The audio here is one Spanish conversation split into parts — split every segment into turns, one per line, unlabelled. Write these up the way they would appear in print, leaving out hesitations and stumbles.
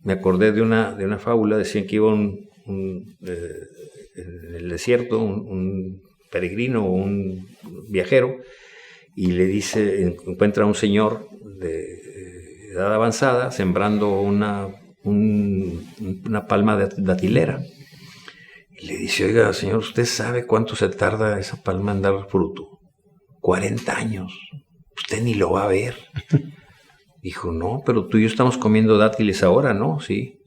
me acordé de una fábula. Decían que iba en el desierto un peregrino o un viajero, y le dice, encuentra a un señor de edad avanzada sembrando una palma datilera. Y le dice, oiga, señor, ¿usted sabe cuánto se tarda esa palma en dar fruto? 40 años. Usted ni lo va a ver. Dijo, no, pero tú y yo estamos comiendo dátiles ahora, ¿no? Sí.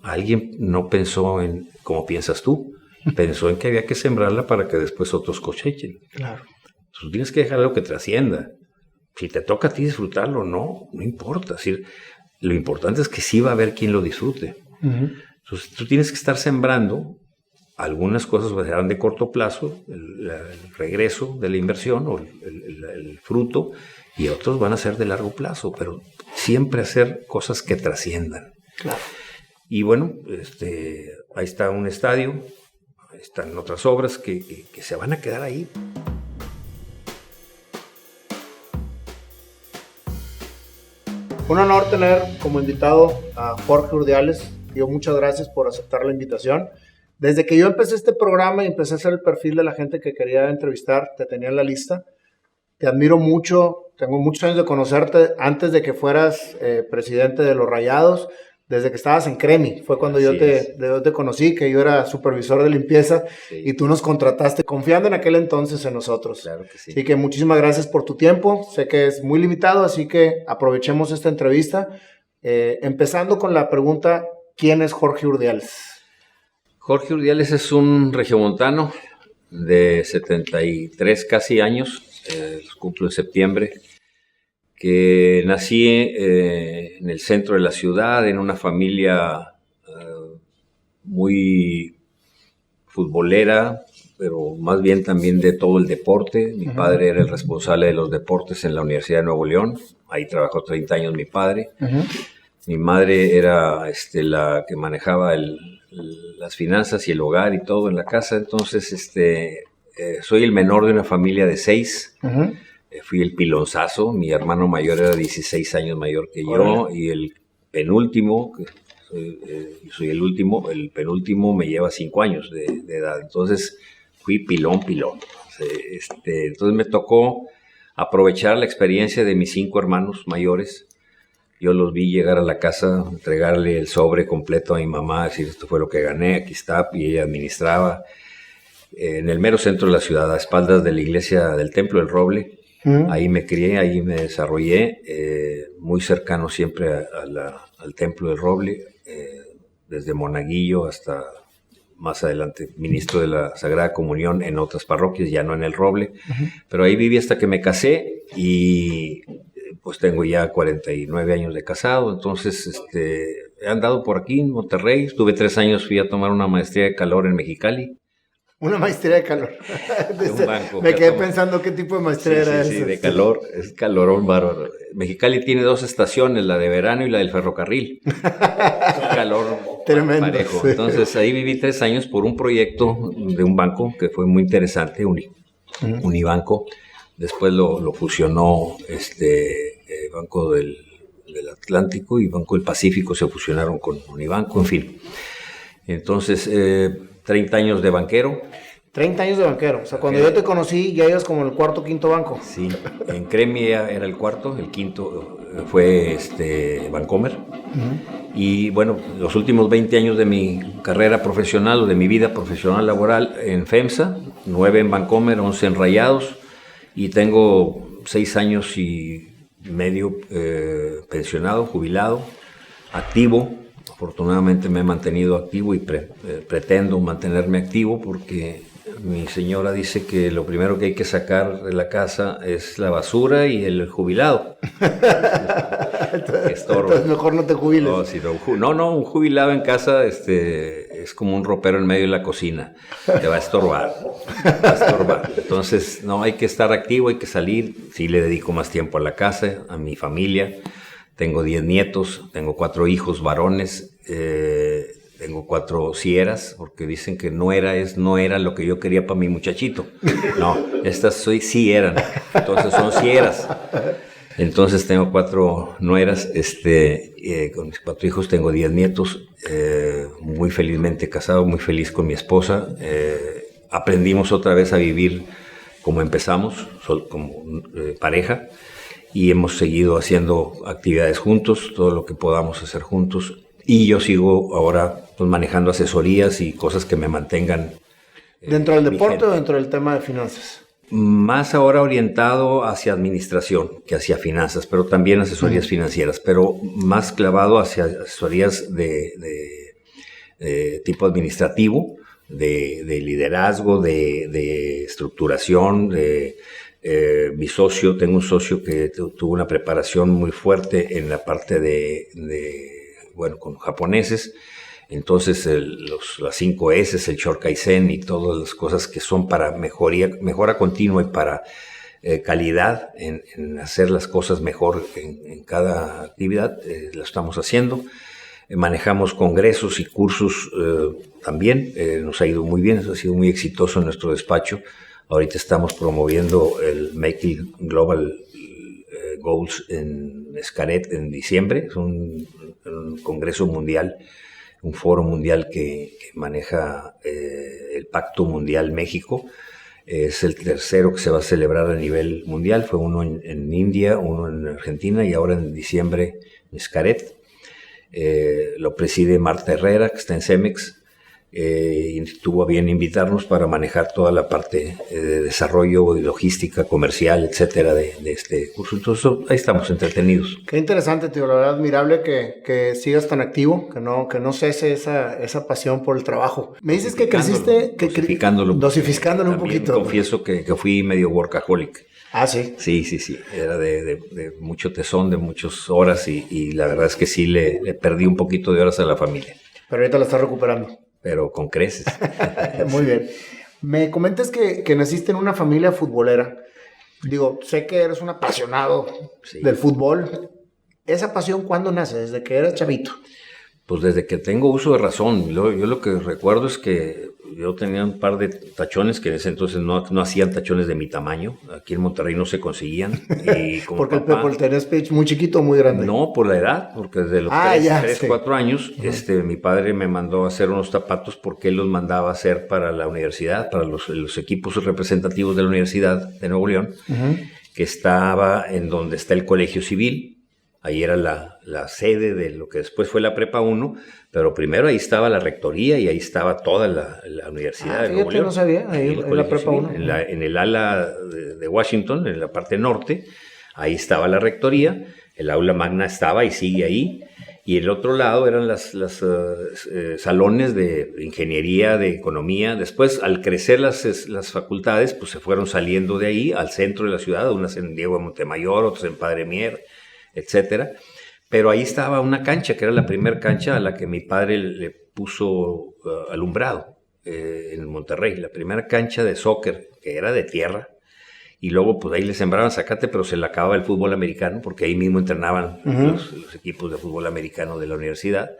Alguien no pensó en como piensas tú. Pensó en que había que sembrarla para que después otros cosechen.
Claro.
Tú tienes que dejar algo que trascienda. Si te toca a ti disfrutarlo, no importa. Es decir, lo importante es que sí va a haber quien lo disfrute. Entonces, tú tienes que estar sembrando. Algunas cosas serán de corto plazo, el regreso de la inversión o el fruto, y otros van a ser de largo plazo, pero siempre hacer cosas que trasciendan.
Claro.
Y bueno, ahí está un estadio, están otras obras que se van a quedar ahí.
Un honor tener como invitado a Jorge Urdiales. Yo muchas gracias por aceptar la invitación. Desde que yo empecé este programa y empecé a hacer el perfil de la gente que quería entrevistar, te tenía en la lista. Te admiro mucho, tengo muchos años de conocerte antes de que fueras presidente de los Rayados, desde que estabas en Cremi. Fue cuando yo te conocí, que yo era supervisor de limpieza, y tú nos contrataste confiando en aquel entonces en nosotros.
Claro que sí.
Así que muchísimas gracias por tu tiempo. Sé que es muy limitado, así que aprovechemos esta entrevista. Empezando con la pregunta, ¿quién es Jorge Urdiales?
Jorge Urdiales es un regiomontano de 73 casi años, cumplo en septiembre, que nací en el centro de la ciudad, en una familia muy futbolera, pero más bien también de todo el deporte. Mi padre era el responsable de los deportes en la Universidad de Nuevo León, ahí trabajó 30 años mi padre. Mi madre era la que manejaba las finanzas y el hogar y todo en la casa. Entonces, soy el menor de una familia de 6. Fui el pilonzazo. Mi hermano mayor era 16 años mayor que yo. Y el penúltimo, soy el último, el penúltimo me lleva 5 años de edad. Entonces, fui pilón. Entonces, me tocó aprovechar la experiencia de mis 5 hermanos mayores. Yo los vi llegar a la casa, entregarle el sobre completo a mi mamá, decir, esto fue lo que gané, aquí está, y ella administraba en el mero centro de la ciudad, a espaldas de la iglesia del Templo del Roble. Ahí me crié, ahí me desarrollé, muy cercano siempre al Templo del Roble, desde Monaguillo hasta más adelante, ministro de la Sagrada Comunión en otras parroquias, ya no en el Roble, pero ahí viví hasta que me casé y pues tengo ya 49 años de casado. Entonces he andado por aquí en Monterrey, estuve 3 años, fui a tomar una maestría de calor en Mexicali.
Una maestría de calor.
De un banco.
Me quedé pensando qué tipo de maestría era esa.
Sí, de calor, es calorón bárbaro. Mexicali tiene 2 estaciones, la de verano y la del ferrocarril. Calor
tremendo.
Parejo. Sí. Entonces ahí viví 3 años por un proyecto de un banco que fue muy interesante, Unibanco. Después lo fusionó Banco del Atlántico y Banco del Pacífico, se fusionaron con Unibanco, en fin. Entonces, 30 años de banquero.
30 años de banquero. O sea, cuando yo te conocí, ya ibas como en el 4º, 5º banco.
Sí, en Cremi era el 4º, el 5º fue Bancomer. Y bueno, los últimos 20 años de mi carrera profesional o de mi vida profesional laboral en FEMSA, 9 en Bancomer, 11 en Rayados. Y tengo 6 años y medio pensionado, jubilado, activo. Afortunadamente me he mantenido activo y pretendo mantenerme activo porque mi señora dice que lo primero que hay que sacar de la casa es la basura y el jubilado.
Entonces mejor no te jubiles.
No, un jubilado en casa es como un ropero en medio de la cocina. Te va a estorbar. Entonces, no, hay que estar activo, hay que salir. Sí le dedico más tiempo a la casa, a mi familia. Tengo 10 nietos, tengo 4 hijos varones, tengo 4 sieras, porque dicen que no era lo que yo quería para mi muchachito. No, estas sí eran, entonces son sieras. Entonces tengo 4 nueras, con mis 4 hijos tengo 10 nietos, muy felizmente casado, muy feliz con mi esposa. Aprendimos otra vez a vivir como empezamos, como pareja, y hemos seguido haciendo actividades juntos, todo lo que podamos hacer juntos. Y yo sigo ahora pues, manejando asesorías y cosas que me mantengan.
¿Dentro del deporte o dentro del tema de finanzas?
Más ahora orientado hacia administración que hacia finanzas, pero también asesorías financieras, pero más clavado hacia asesorías de tipo administrativo, de liderazgo, de estructuración, mi socio, tengo un socio que tuvo una preparación muy fuerte en la parte bueno, con japoneses. Entonces, las 5 S, el Shokaizen y todas las cosas que son para mejora continua y para calidad en hacer las cosas mejor en cada actividad, lo estamos haciendo. Manejamos congresos y cursos también, nos ha ido muy bien, ha sido muy exitoso en nuestro despacho. Ahorita estamos promoviendo el Making Global Goals en Xcaret en diciembre, es un congreso mundial, un foro mundial que maneja el Pacto Mundial México. Es el tercero que se va a celebrar a nivel mundial. Fue uno en India, uno en Argentina y ahora en diciembre en Xcaret. Lo preside Marta Herrera, que está en Cemex, y tuvo a bien invitarnos para manejar toda la parte de desarrollo y logística comercial, etcétera, de este curso. Entonces, ahí estamos entretenidos.
Qué interesante, tío. La verdad, admirable que sigas tan activo, que no cese esa pasión por el trabajo. Me dices que creciste... Dosificándolo un poquito.
Confieso que fui medio workaholic.
Ah, sí.
Sí. Era de mucho tesón, de muchas horas y la verdad es que sí le perdí un poquito de horas a la familia.
Pero ahorita la estás recuperando.
Pero con creces.
Muy bien. Me comentas que naciste en una familia futbolera. Digo, sé que eres un apasionado del fútbol. ¿Esa pasión cuándo nace? ¿Desde que eras chavito?
Pues desde que tengo uso de razón. Yo lo que recuerdo es que yo tenía un par de tachones que en ese entonces no hacían tachones de mi tamaño. Aquí en Monterrey no se conseguían. Y como
porque el tenías pitch muy chiquito o muy grande.
No, por la edad, porque desde los 4 años, mi padre me mandó a hacer unos zapatos porque él los mandaba a hacer para la universidad, para los equipos representativos de la Universidad de Nuevo León, que estaba en donde está el Colegio Civil. Ahí era la sede de lo que después fue la Prepa 1, pero primero ahí estaba la rectoría y ahí estaba toda la Universidad de Nuevo León.
No sabía, ahí en la Prepa 1.
En el ala de Washington, en la parte norte, ahí estaba la rectoría, el aula magna estaba y sigue ahí, y el otro lado eran los salones de ingeniería, de economía. Después, al crecer las facultades, pues se fueron saliendo de ahí al centro de la ciudad, unas en Diego de Montemayor, otras en Padre Mier, etcétera, pero ahí estaba una cancha que era la primera cancha a la que mi padre le puso alumbrado en Monterrey, la primera cancha de soccer que era de tierra, y luego pues ahí le sembraban zacate, pero se le acababa el fútbol americano porque ahí mismo entrenaban los equipos de fútbol americano de la universidad.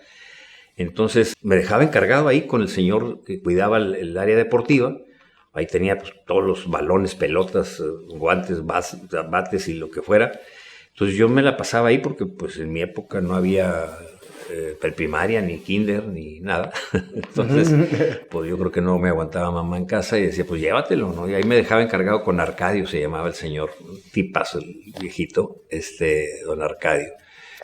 Entonces me dejaba encargado ahí con el señor que cuidaba el área deportiva. Ahí tenía pues, todos los balones, pelotas, guantes, bates y lo que fuera. Entonces yo me la pasaba ahí porque pues en mi época no había preprimaria, ni kinder, ni nada. Entonces, pues yo creo que no me aguantaba mamá en casa y decía, pues llévatelo, ¿no? Y ahí me dejaba encargado con Arcadio, se llamaba el señor, tipazo, el viejito, don Arcadio.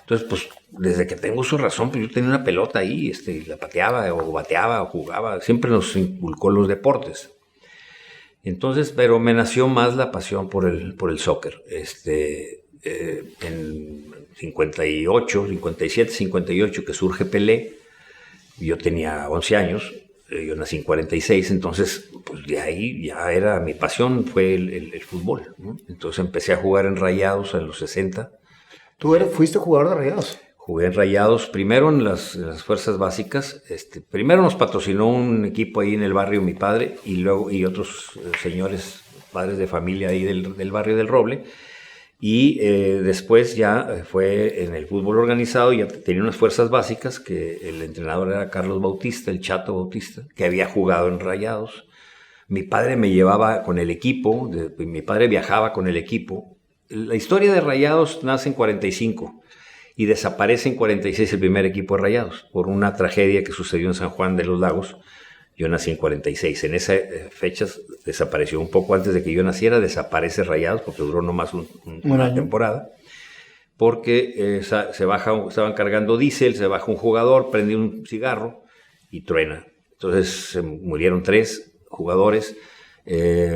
Entonces, pues desde que tengo su razón, pues yo tenía una pelota ahí, la pateaba o bateaba o jugaba, siempre nos inculcó los deportes. Entonces, pero me nació más la pasión por el soccer. En 57, 58 que surge Pelé, yo tenía 11 años, yo nací en 46, entonces pues de ahí ya era mi pasión, fue el fútbol, ¿no? Entonces empecé a jugar en Rayados en los 60.
¿Tú fuiste jugador de Rayados?
Jugué en Rayados, primero en las fuerzas básicas. Primero nos patrocinó un equipo ahí en el barrio mi padre y otros señores, padres de familia ahí del barrio del Roble. Y después ya fue en el fútbol organizado, ya tenía unas fuerzas básicas, que el entrenador era Carlos Bautista, el Chato Bautista, que había jugado en Rayados. Mi padre me llevaba con el equipo, mi padre viajaba con el equipo La historia de Rayados nace en 45 y desaparece en 46 el primer equipo de Rayados por una tragedia que sucedió en San Juan de los Lagos. Yo nací en 46. En esa fecha desapareció. Un poco antes de que yo naciera, desaparece Rayados porque duró nomás una temporada. Porque estaban cargando diésel, se baja un jugador, prende un cigarro y truena. Entonces se murieron 3 jugadores,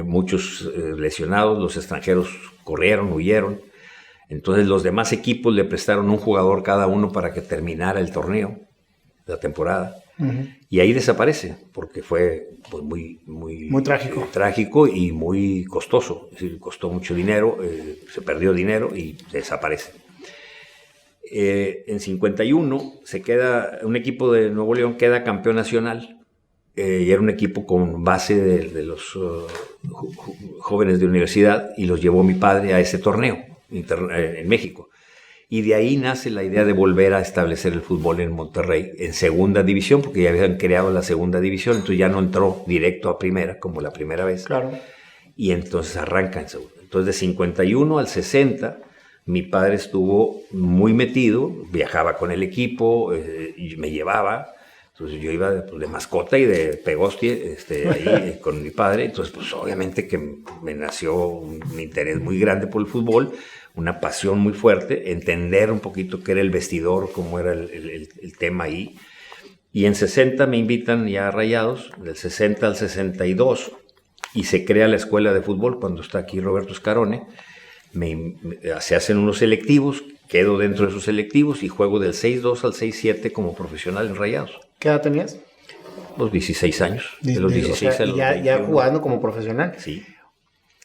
muchos lesionados, los extranjeros corrieron, huyeron. Entonces los demás equipos le prestaron un jugador cada uno para que terminara el torneo, la temporada. Y ahí desaparece, porque fue pues, muy
trágico.
Trágico y muy costoso. Es decir, costó mucho dinero, se perdió dinero y desaparece. En 51 un equipo de Nuevo León queda campeón nacional. Y era un equipo con base de los jóvenes de universidad, y los llevó mi padre a ese torneo en México. Y de ahí nace la idea de volver a establecer el fútbol en Monterrey, en segunda división, porque ya habían creado la segunda división, entonces ya no entró directo a primera, como la primera vez.
Claro.
Y entonces arranca en segunda. Entonces de 51 al 60, mi padre estuvo muy metido, viajaba con el equipo, y me llevaba. Entonces yo iba de mascota y de pegostie ahí con mi padre. Entonces pues obviamente que me nació un interés muy grande por el fútbol, una pasión muy fuerte, entender un poquito qué era el vestidor, cómo era el tema ahí. Y en 60 me invitan ya a Rayados, del 60 al 62, y se crea la escuela de fútbol cuando está aquí Roberto Scarone. Se hacen unos selectivos, quedo dentro de esos selectivos y juego del 6-2 al 6-7 como profesional en Rayados.
¿Qué edad tenías?
Los 16 años. De los 16 a los
ya jugando como profesional.
Sí.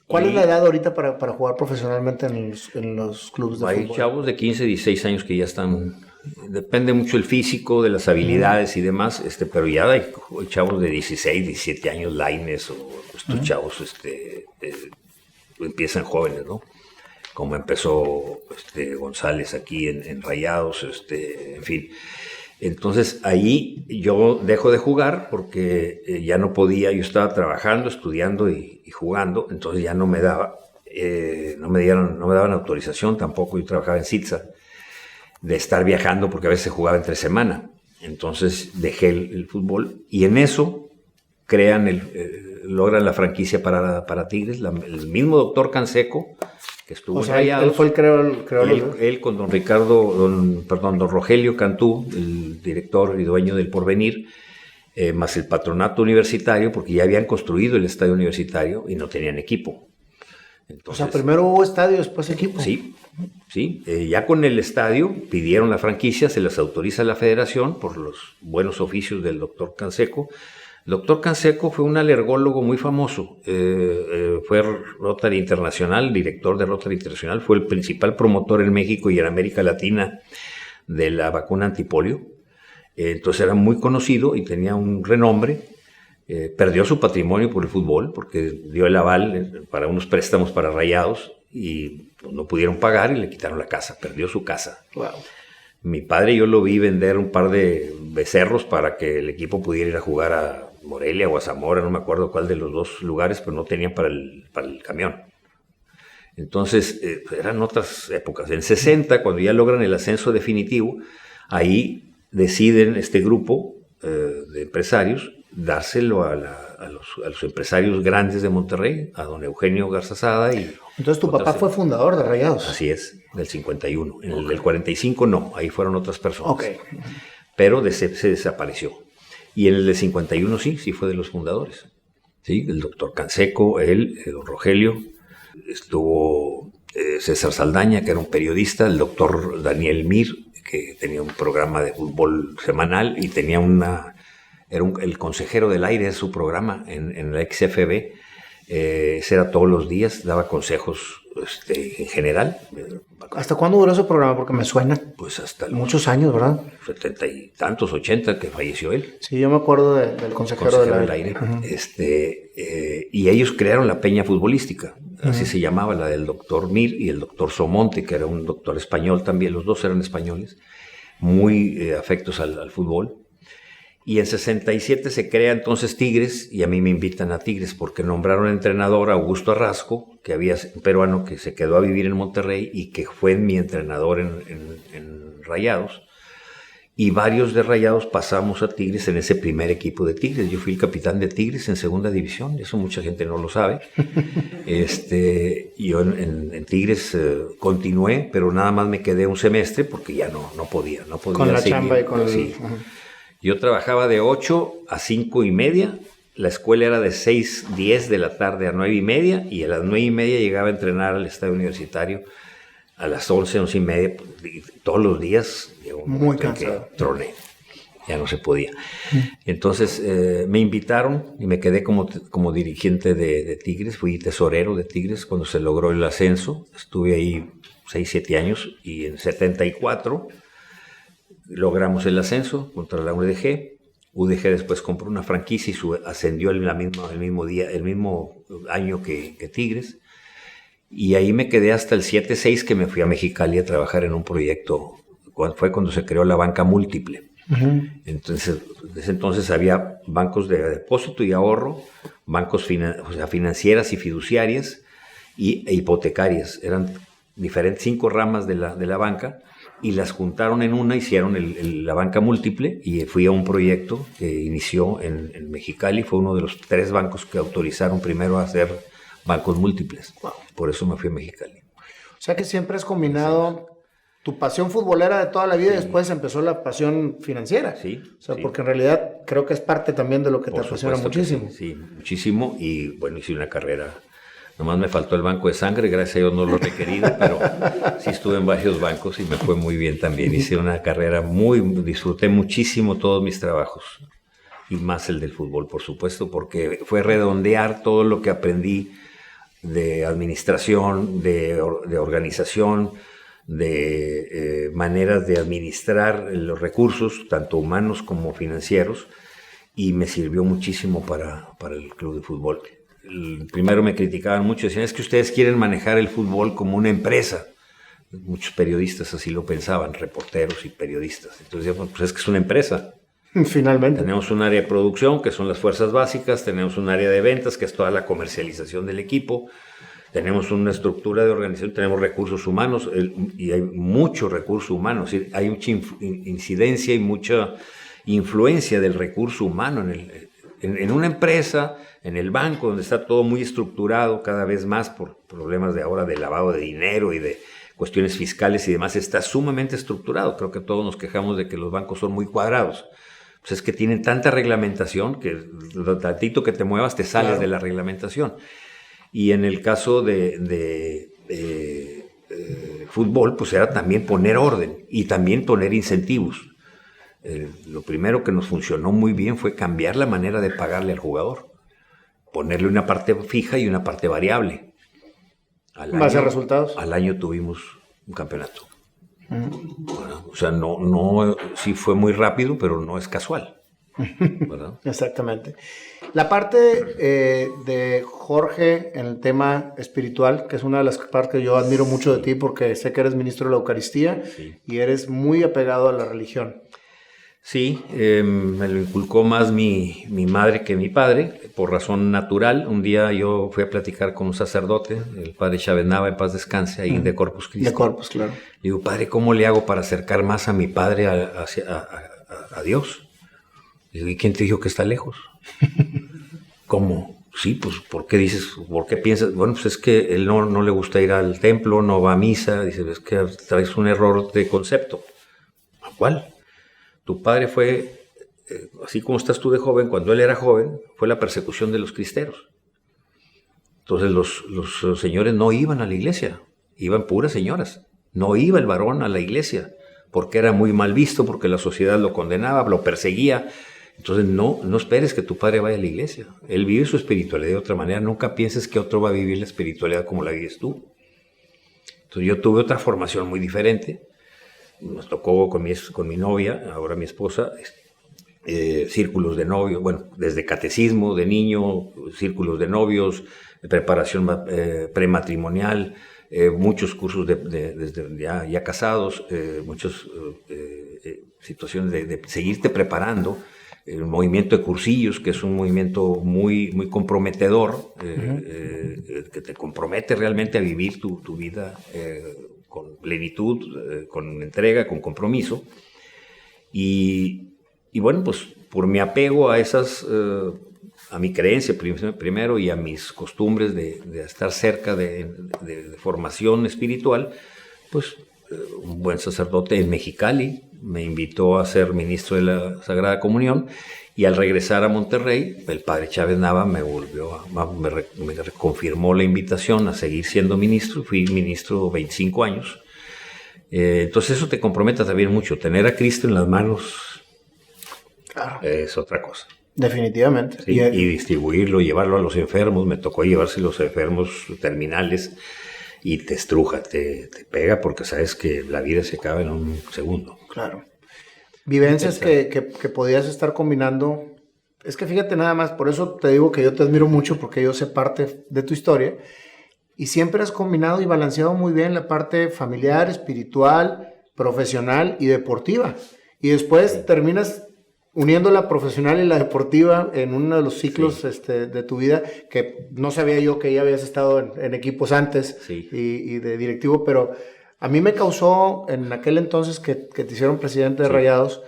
¿Cuál es la edad ahorita para jugar profesionalmente en los clubes de fútbol?
Hay chavos de 15, 16 años que ya están. Depende mucho el físico, de las habilidades y demás, pero ya hay chavos de 16, 17 años, Lainez, o estos chavos empiezan jóvenes, ¿no? Como empezó González aquí en Rayados, en fin. Entonces ahí yo dejo de jugar porque ya no podía, yo estaba trabajando, estudiando y jugando, entonces ya no me daban autorización tampoco. Yo trabajaba en Sitza, de estar viajando porque a veces jugaba entre semana. Entonces dejé el fútbol y en eso logran la franquicia para Tigres. El mismo doctor Canseco, que estuvo en Rayados.
Él fue el creador.
Él con don Rogelio Cantú, el director y dueño del Porvenir, más el patronato universitario, porque ya habían construido el estadio universitario y no tenían equipo. Entonces,
primero hubo estadio, después equipo.
Sí. Ya con el estadio pidieron la franquicia, se las autoriza la federación por los buenos oficios del doctor Canseco. El doctor Canseco fue un alergólogo muy famoso, fue Rotary Internacional, director de Rotary Internacional, fue el principal promotor en México y en América Latina de la vacuna antipolio. Entonces era muy conocido y tenía un renombre. Perdió su patrimonio por el fútbol porque dio el aval para unos préstamos para Rayados y pues, no pudieron pagar y le quitaron la casa, perdió su casa.
Wow.
Mi padre yo lo vi vender un par de becerros para que el equipo pudiera ir a jugar a Morelia o a Zamora, no me acuerdo cuál de los dos lugares, pero no tenían para el camión. Entonces, eran otras épocas. En 60, cuando ya logran el ascenso definitivo, ahí deciden este grupo de empresarios dárselo a los empresarios grandes de Monterrey, a don Eugenio Garzazada.
Entonces tu papá fue fundador de Rayados.
Así es, del 51. En el del 45 no, ahí fueron otras personas.
Okay.
Pero se desapareció. Y en el del 51 sí fue de los fundadores. ¿Sí? El doctor Canseco, don Rogelio, estuvo César Saldaña, que era un periodista, el doctor Daniel Mir, que tenía un programa de fútbol semanal y tenía el consejero del aire de su programa en la XFB. Ese era todos los días, daba consejos en general.
¿Hasta cuándo duró ese programa? Porque me suena.
Pues hasta
muchos años, ¿verdad?
70 y tantos, 80, que falleció él.
Sí, yo me acuerdo del consejero del aire.
Uh-huh. Y ellos crearon la Peña Futbolística, así se llamaba, la del doctor Mir y el doctor Somonte, que era un doctor español también, los dos eran españoles, muy afectos al fútbol. Y en 67 se crea entonces Tigres y a mí me invitan a Tigres porque nombraron entrenador a Augusto Arrasco, que había un peruano que se quedó a vivir en Monterrey y que fue mi entrenador en Rayados. Y varios de Rayados pasamos a Tigres en ese primer equipo de Tigres. Yo fui el capitán de Tigres en segunda división, eso mucha gente no lo sabe. Yo en Tigres continué, pero nada más me quedé un semestre porque ya no podía
con la
seguir.
Chamba y con
sí. Yo trabajaba de 8 a 5:30, la escuela era de 6:10 de la tarde a 9:30 y a las 9:30 llegaba a entrenar al estadio universitario a las 11:30, todos los días.
Muy cansado.
Troné, ya no se podía. Entonces me invitaron y me quedé como dirigente de Tigres, fui tesorero de Tigres cuando se logró el ascenso, estuve ahí 6, 7 años y en 74 logramos el ascenso contra la UDG. UDG después compró una franquicia y ascendió el mismo año que Tigres. Y ahí me quedé hasta el 7-6 que me fui a Mexicali a trabajar en un proyecto. Fue cuando se creó la banca múltiple. Entonces, desde entonces había bancos de depósito y ahorro, bancos financieras y fiduciarias e hipotecarias. Eran diferentes 5 ramas de la banca y las juntaron en una, hicieron la banca múltiple y fui a un proyecto que inició en Mexicali. Fue uno de los 3 bancos que autorizaron primero a hacer bancos múltiples. Wow. Por eso me fui a Mexicali.
O sea que siempre has combinado tu pasión futbolera de toda la vida y después empezó la pasión financiera.
Sí.
O sea, porque en realidad creo que es parte también de lo que te apasiona muchísimo.
Sí, muchísimo. Y bueno, hice una carrera. Nomás me faltó el banco de sangre, gracias a Dios no lo he requerido, pero sí estuve en varios bancos y me fue muy bien también. Hice una carrera disfruté muchísimo todos mis trabajos. Y más el del fútbol, por supuesto, porque fue redondear todo lo que aprendí de administración, de organización, de maneras de administrar los recursos, tanto humanos como financieros, y me sirvió muchísimo para el club de fútbol. Primero me criticaban mucho, decían, es que ustedes quieren manejar el fútbol como una empresa. Muchos periodistas así lo pensaban, reporteros y periodistas. Entonces, pues es que es una empresa.
Finalmente.
Tenemos un área de producción, que son las fuerzas básicas, tenemos un área de ventas, que es toda la comercialización del equipo, tenemos una estructura de organización, tenemos recursos humanos, y hay mucho recurso humano, es decir, hay mucha incidencia y mucha influencia del recurso humano en una empresa, en el banco, donde está todo muy estructurado cada vez más por problemas de ahora de lavado de dinero y de cuestiones fiscales y demás, está sumamente estructurado. Creo que todos nos quejamos de que los bancos son muy cuadrados. Pues es que tienen tanta reglamentación que lo tantito que te muevas te sales claro de la reglamentación. Y en el caso de fútbol, pues era también poner orden y también poner incentivos. Lo primero que nos funcionó muy bien fue cambiar la manera de pagarle al jugador. Ponerle una parte fija y una parte variable.
¿Base a resultados?
Al año tuvimos un campeonato. Bueno, o sea, no, sí fue muy rápido, pero no es casual. ¿Verdad?
Exactamente. La parte de Jorge en el tema espiritual, que es una de las partes que yo admiro mucho de ti, porque sé que eres ministro de la Eucaristía y eres muy apegado a la religión.
Sí, me lo inculcó más mi madre que mi padre, por razón natural. Un día yo fui a platicar con un sacerdote, el padre Chávez Nava, en paz descanse, ahí de Corpus Christi.
De Corpus, claro.
Le digo, padre, ¿cómo le hago para acercar más a mi padre a Dios? Le digo, ¿y quién te dijo que está lejos? ¿Cómo? Sí, pues, ¿por qué dices? ¿Por qué piensas? Bueno, pues es que él no le gusta ir al templo, no va a misa. Dice, es que traes un error de concepto. ¿A cuál? Tu padre fue, así como estás tú de joven, cuando él era joven, fue la persecución de los cristeros. Entonces los señores no iban a la iglesia, iban puras señoras. No iba el varón a la iglesia, porque era muy mal visto, porque la sociedad lo condenaba, lo perseguía. Entonces no esperes que tu padre vaya a la iglesia. Él vive su espiritualidad de otra manera. Nunca pienses que otro va a vivir la espiritualidad como la vives tú. Entonces yo tuve otra formación muy diferente. Nos tocó con mi novia, ahora mi esposa, círculos de novios, bueno, desde catecismo de niño, círculos de novios, preparación prematrimonial, muchos cursos desde ya casados, muchas situaciones de seguirte preparando, el movimiento de cursillos, que es un movimiento muy, muy comprometedor, que te compromete realmente a vivir tu vida con plenitud, con entrega, con compromiso. Y bueno, pues por mi apego a esas, a mi creencia primero y a mis costumbres de estar cerca de formación espiritual, pues un buen sacerdote en Mexicali me invitó a ser ministro de la Sagrada Comunión, y al regresar a Monterrey, el padre Chávez Nava me confirmó la invitación a seguir siendo ministro. Fui ministro 25 años. Entonces eso te compromete también mucho. Tener a Cristo en las manos, claro, es otra cosa.
Definitivamente.
Sí, y distribuirlo, llevarlo a los enfermos. Me tocó llevarse a los enfermos terminales y te estruja, te pega, porque sabes que la vida se acaba en un segundo.
Claro. Vivencias que podías estar combinando. Es que fíjate nada más, por eso te digo que yo te admiro mucho, porque yo sé parte de tu historia. Y siempre has combinado y balanceado muy bien la parte familiar, espiritual, profesional y deportiva. Y después terminas uniendo la profesional y la deportiva en uno de los ciclos de tu vida, que no sabía yo que ya habías estado en equipos antes y de directivo, pero a mí me causó en aquel entonces que te hicieron presidente de Rayados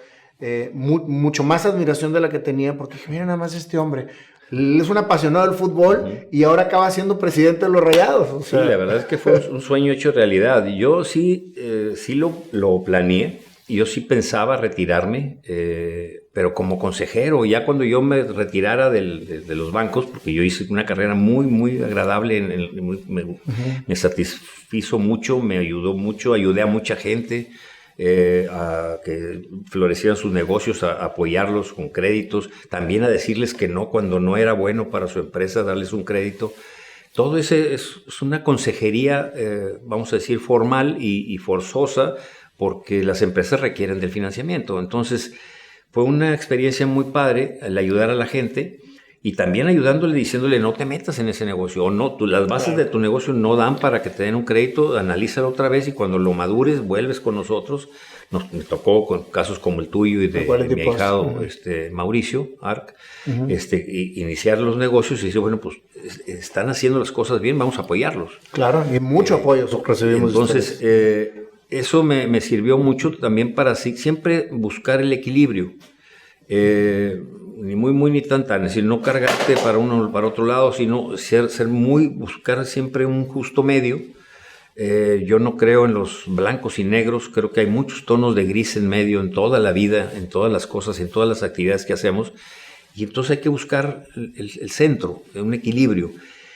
mucho más admiración de la que tenía, porque dije, mira nada más este hombre, él es un apasionado del fútbol y ahora acaba siendo presidente de los Rayados. O sea.
Sí, la verdad es que fue un sueño hecho realidad. Yo sí lo planeé. Yo sí pensaba retirarme, pero como consejero, ya cuando yo me retirara de los bancos, porque yo hice una carrera muy, muy agradable, me satisfizo mucho, me ayudó mucho, ayudé a mucha gente a que florecieran sus negocios, a apoyarlos con créditos, también a decirles que no cuando no era bueno para su empresa, darles un crédito. Todo ese es una consejería, vamos a decir, formal y forzosa, porque las empresas requieren del financiamiento. Entonces, fue una experiencia muy padre el ayudar a la gente y también ayudándole, diciéndole, no te metas en ese negocio, o no, las bases de tu negocio no dan para que te den un crédito, analízalo otra vez y cuando lo madures, vuelves con nosotros. Me tocó con casos como el tuyo y de mi ahijado Mauricio Arc, iniciar los negocios y decir, bueno, pues están haciendo las cosas bien, vamos a apoyarlos.
Claro, y mucho apoyo recibimos.
Entonces, eso me sirvió mucho también para siempre buscar el equilibrio, ni muy, muy, ni tan, es decir, no cargarte para uno o para otro lado, sino buscar siempre un justo medio. Yo no creo en los blancos y negros, creo que hay muchos tonos de gris en medio en toda la vida, en todas las cosas, en todas las actividades que hacemos, y entonces hay que buscar el centro, un equilibrio.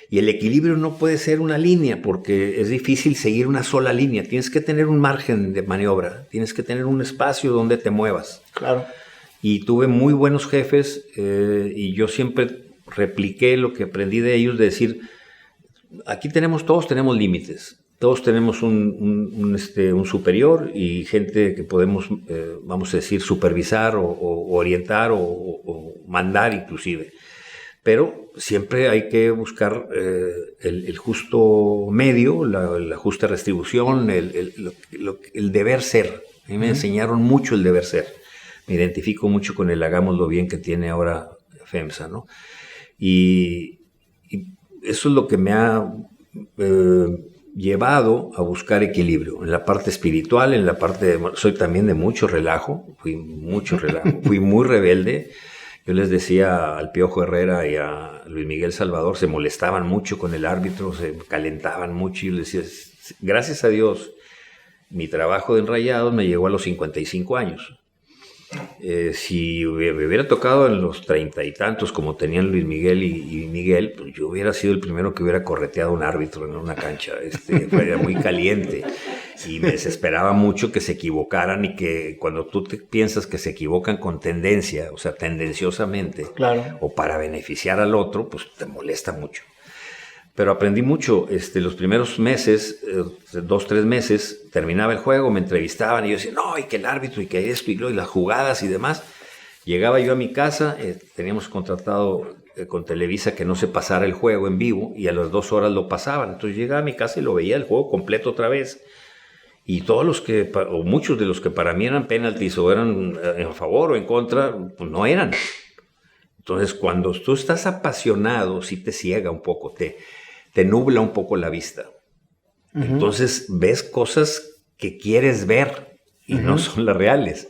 Y el equilibrio no puede ser una línea, porque es difícil seguir una sola línea. Tienes que tener un margen de maniobra, tienes que tener un espacio donde te muevas.
Claro.
Y tuve muy buenos jefes y yo siempre repliqué lo que aprendí de ellos, de decir, aquí todos tenemos límites, todos tenemos un superior y gente que podemos, vamos a decir, supervisar o orientar o mandar inclusive. Pero siempre hay que buscar el justo medio, la justa retribución, el deber ser. A mí me enseñaron mucho el deber ser. Me identifico mucho con el hagámoslo bien que tiene ahora FEMSA, ¿no? Y eso es lo que me ha llevado a buscar equilibrio en la parte espiritual, en la parte soy también de mucho relajo, fui muy rebelde. Yo les decía al Piojo Herrera y a Luis Miguel Salvador, se molestaban mucho con el árbitro, se calentaban mucho y yo les decía, gracias a Dios, mi trabajo de Rayados me llegó a los 55 años. Si me hubiera tocado en los 30 y tantos como tenían Luis Miguel y Miguel, pues yo hubiera sido el primero que hubiera correteado a un árbitro en una cancha. Fue muy caliente y me desesperaba mucho que se equivocaran y que cuando tú piensas que se equivocan con tendencia, o sea, tendenciosamente,
claro,
o para beneficiar al otro, pues te molesta mucho. Pero aprendí mucho, los primeros meses, 2-3 meses, terminaba el juego, me entrevistaban y yo decía, no, y que el árbitro, y que esto, y las jugadas y demás. Llegaba yo a mi casa, teníamos contratado con Televisa que no se pasara el juego en vivo, y a las 2 horas lo pasaban. Entonces llegaba a mi casa y lo veía el juego completo otra vez. Y todos los que, o muchos de los que para mí eran penaltis o eran en favor o en contra, pues no eran. Entonces, cuando tú estás apasionado, sí te ciega un poco, te nubla un poco la vista. Uh-huh. Entonces, ves cosas que quieres ver y no son las reales.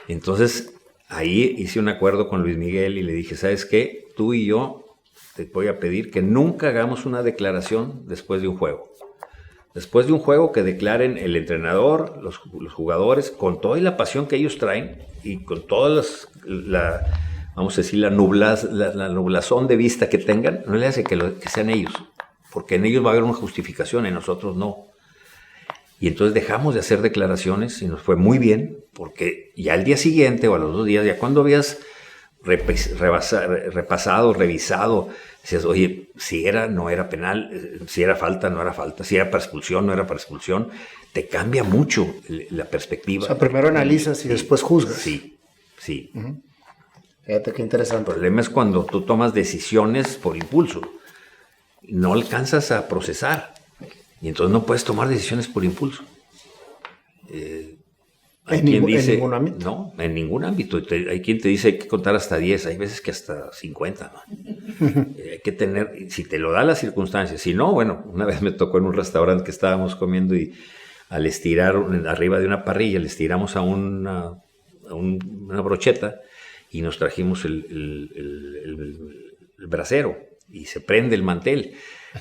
Entonces, ahí hice un acuerdo con Luis Miguel y le dije, ¿sabes qué? Tú y yo te voy a pedir que nunca hagamos una declaración después de un juego. Después de un juego que declaren el entrenador, los jugadores, con toda la pasión que ellos traen y con todas vamos a decir, la nublazón de vista que tengan, no le hace que sean ellos, porque en ellos va a haber una justificación, en nosotros no. Y entonces dejamos de hacer declaraciones y nos fue muy bien, porque ya al día siguiente o a los 2 días, ya cuando habías repasado, revisado, decías, oye, si era, no era penal, si era falta, no era falta, si era para expulsión, no era para expulsión, te cambia mucho la perspectiva.
O sea, primero analizas y después juzgas.
Sí.
Uh-huh. Fíjate qué interesante.
El problema es cuando tú tomas decisiones por impulso, no alcanzas a procesar, y entonces no puedes tomar decisiones por impulso. ¿En ningún ámbito? No, en ningún ámbito. Hay quien te dice hay que contar hasta 10, hay veces que hasta 50. ¿No? Hay que tener, si te lo da las circunstancias. Si no, bueno, una vez me tocó en un restaurante que estábamos comiendo y al estirar arriba de una parrilla, le estiramos a una brocheta y nos trajimos el brasero y se prende el mantel.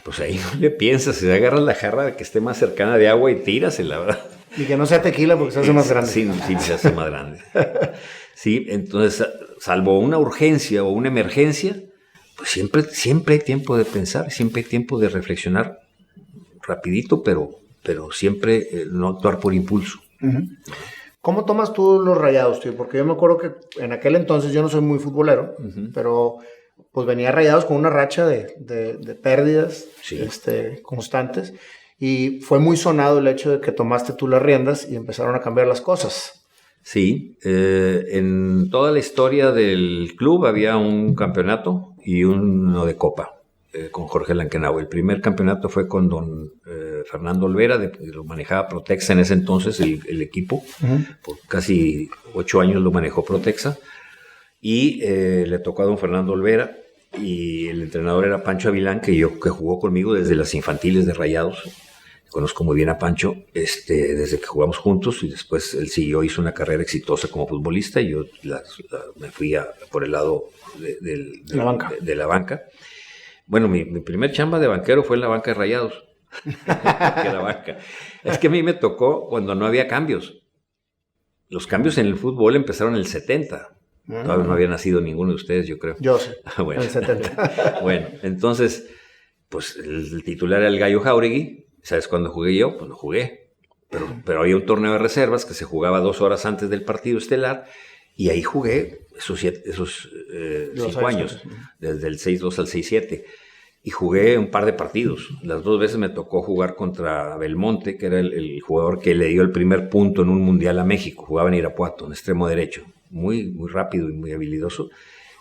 Pues ahí no le piensas, se agarras la jarra que esté más cercana de agua y tírasela, ¿verdad?
Y que no sea tequila porque se hace más grande.
Sí, se hace más grande. Sí, entonces, salvo una urgencia o una emergencia, pues siempre hay tiempo de pensar, siempre hay tiempo de reflexionar rapidito, pero siempre no actuar por impulso.
Uh-huh. ¿Cómo tomas tú los Rayados, tío? Porque yo me acuerdo que en aquel entonces yo no soy muy futbolero, uh-huh, pero pues venía Rayados con una racha de pérdidas, sí, constantes. Y fue muy sonado el hecho de que tomaste tú las riendas y empezaron a cambiar las cosas.
Sí, en toda la historia del club había un campeonato y uno de Copa con Jorge Lankenau. El primer campeonato fue con don Fernando Olvera, lo manejaba Protexa en ese entonces, el equipo. Uh-huh. Por casi 8 años lo manejó Protexa. Y le tocó a don Fernando Olvera y el entrenador era Pancho Avilán, que jugó conmigo desde las infantiles de Rayados. Conozco muy bien a Pancho desde que jugamos juntos y después él hizo una carrera exitosa como futbolista y yo me fui por el lado de la banca. Bueno, mi primer chamba de banquero fue en la banca de Rayados. Era banca. Es que a mí me tocó cuando no había cambios. Los cambios en el fútbol empezaron en el 70. Todavía no había nacido ninguno de ustedes, yo creo.
Yo sí,
bueno.
en el 70.
Bueno, entonces, pues el titular era el Gallo Jáuregui. ¿Sabes cuándo jugué yo? Pues no jugué. Pero había un torneo de reservas que se jugaba 2 horas antes del partido estelar y ahí jugué esos 5 años, desde el 6-2 al 6-7. Y jugué un par de partidos. Las 2 veces me tocó jugar contra Belmonte, que era el jugador que le dio el primer punto en un mundial a México. Jugaba en Irapuato, en extremo derecho. Muy, muy rápido y muy habilidoso.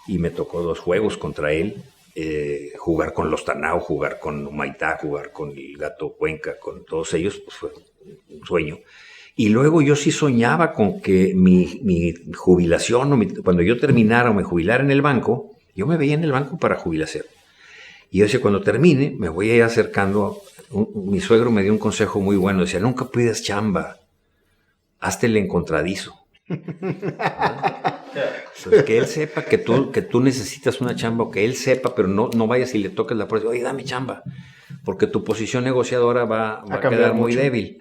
Y me tocó 2 juegos contra él. Jugar con los Tanao, jugar con Humaitá, jugar con el Gato Cuenca, con todos ellos, pues fue un sueño. Y luego yo sí soñaba con que mi jubilación, cuando yo terminara o me jubilara en el banco, yo me veía en el banco para jubilación. Y yo decía, cuando termine, me voy a ir acercando. Mi suegro me dio un consejo muy bueno, decía, nunca pidas chamba, hazte el encontradizo. Pues que él sepa que tú necesitas una chamba, o que él sepa, pero no vayas y le toques la puerta, oye, dame chamba, porque tu posición negociadora va a quedar muy débil.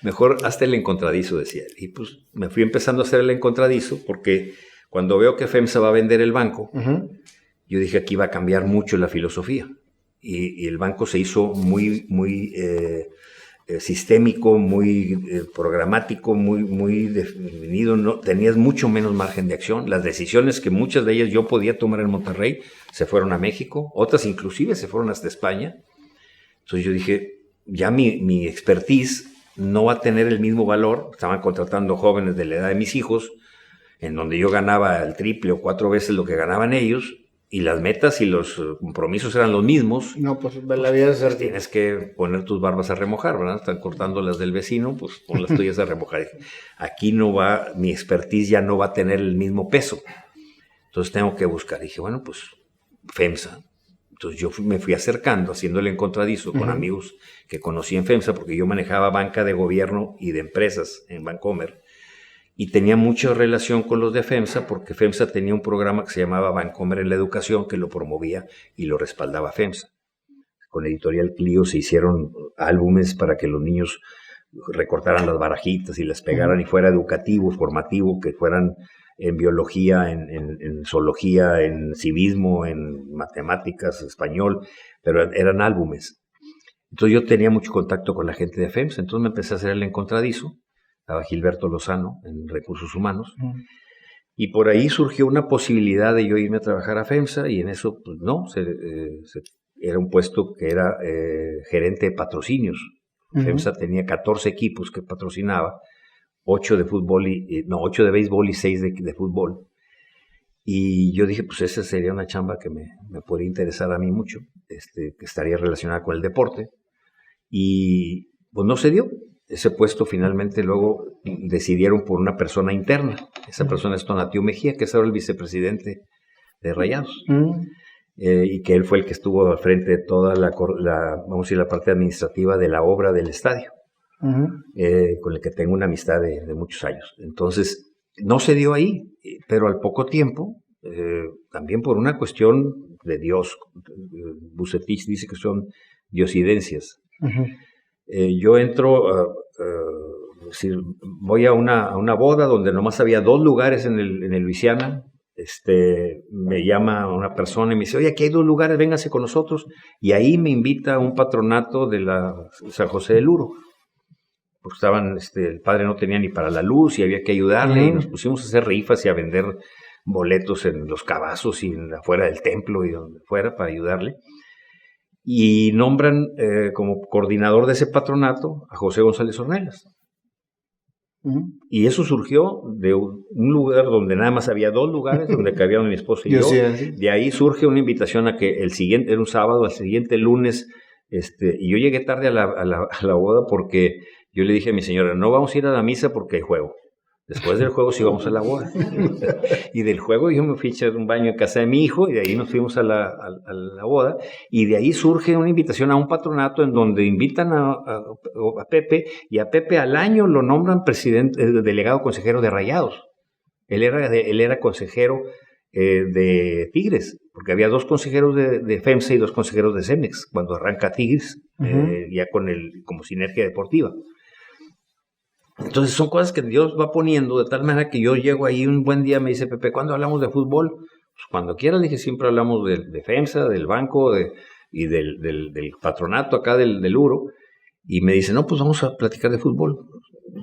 Mejor hazte el encontradizo, decía él. Y pues me fui empezando a hacer el encontradizo, porque cuando veo que FEMSA va a vender el banco, uh-huh, yo dije aquí va a cambiar mucho la filosofía. Y el banco se hizo muy, muy sistémico, muy programático, muy definido. No, tenías mucho menos margen de acción. Las decisiones que muchas de ellas yo podía tomar en Monterrey se fueron a México, otras inclusive se fueron hasta España. Entonces yo dije, ya mi expertise no va a tener el mismo valor. Estaban contratando jóvenes de la edad de mis hijos, en donde yo ganaba el triple o 4 veces lo que ganaban ellos, y las metas y los compromisos eran los mismos.
No, pues la vida es
pues tienes que poner tus barbas a remojar, ¿verdad? Están cortando las del vecino, pues pon las tuyas a remojar. Aquí no va, mi expertise ya no va a tener el mismo peso. Entonces tengo que buscar. Y dije, bueno, pues FEMSA. Entonces yo me fui acercando, haciéndole encontradizo con amigos que conocí en FEMSA, porque yo manejaba banca de gobierno y de empresas en Bancomer. Y tenía mucha relación con los de FEMSA, porque FEMSA tenía un programa que se llamaba Bancomer en la Educación, que lo promovía y lo respaldaba FEMSA. Con Editorial Clio se hicieron álbumes para que los niños recortaran las barajitas y las pegaran y fuera educativo, formativo, que fueran en biología, en zoología, en civismo, en matemáticas, español, pero eran álbumes. Entonces yo tenía mucho contacto con la gente de FEMSA, entonces me empecé a hacer el encontradizo. Estaba Gilberto Lozano en Recursos Humanos, y por ahí surgió una posibilidad de yo irme a trabajar a FEMSA, y en eso, pues no, era un puesto que era gerente de patrocinios. FEMSA tenía 14 equipos que patrocinaba, 8 de fútbol 8 de béisbol y 6 de fútbol. Y yo dije, pues esa sería una chamba que me podría interesar a mí mucho, que estaría relacionada con el deporte. Y pues no se dio. Ese puesto finalmente luego decidieron por una persona interna. Esa persona es Tonatiuh Mejía, que es ahora el vicepresidente de Rayados. Y que él fue el que estuvo al frente de toda vamos a decir, la parte administrativa de la obra del estadio, con el que tengo una amistad de muchos años. Entonces, no se dio ahí, pero al poco tiempo, también por una cuestión de Dios, Bucetich dice que son diosidencias. Yo entro, voy a una boda donde nomás había 2 lugares en el Luisiana. Me llama una persona y me dice, oye, aquí hay 2 lugares, véngase con nosotros. Y ahí me invita a un patronato de la San José del Uro. Porque el padre no tenía ni para la luz y había que ayudarle, y nos pusimos a hacer rifas y a vender boletos en los cabazos y afuera del templo y donde fuera para ayudarle. Y nombran como coordinador de ese patronato a José González Ornelas. Y eso surgió de un lugar donde nada más había 2 lugares, donde cabían mi esposa y yo. De ahí surge una invitación a que era un sábado, al siguiente lunes, y yo llegué tarde a la boda porque yo le dije a mi señora, no vamos a ir a la misa porque hay juego. Después del juego sí vamos a la boda. Y del juego yo me fui a echar un baño en casa de mi hijo, y de ahí nos fuimos a la boda. Y de ahí surge una invitación a un patronato en donde invitan a Pepe, y a Pepe al año lo nombran delegado consejero de Rayados. Él era consejero de Tigres, porque había 2 consejeros de FEMSA y 2 consejeros de Cemex, cuando arranca Tigres, ya como sinergia deportiva. Entonces son cosas que Dios va poniendo de tal manera que yo llego ahí un buen día, me dice Pepe, ¿cuándo hablamos de fútbol? Pues cuando quieras, dije, siempre hablamos de FEMSA, del banco y del patronato acá del Uro. Y me dice, no, pues vamos a platicar de fútbol.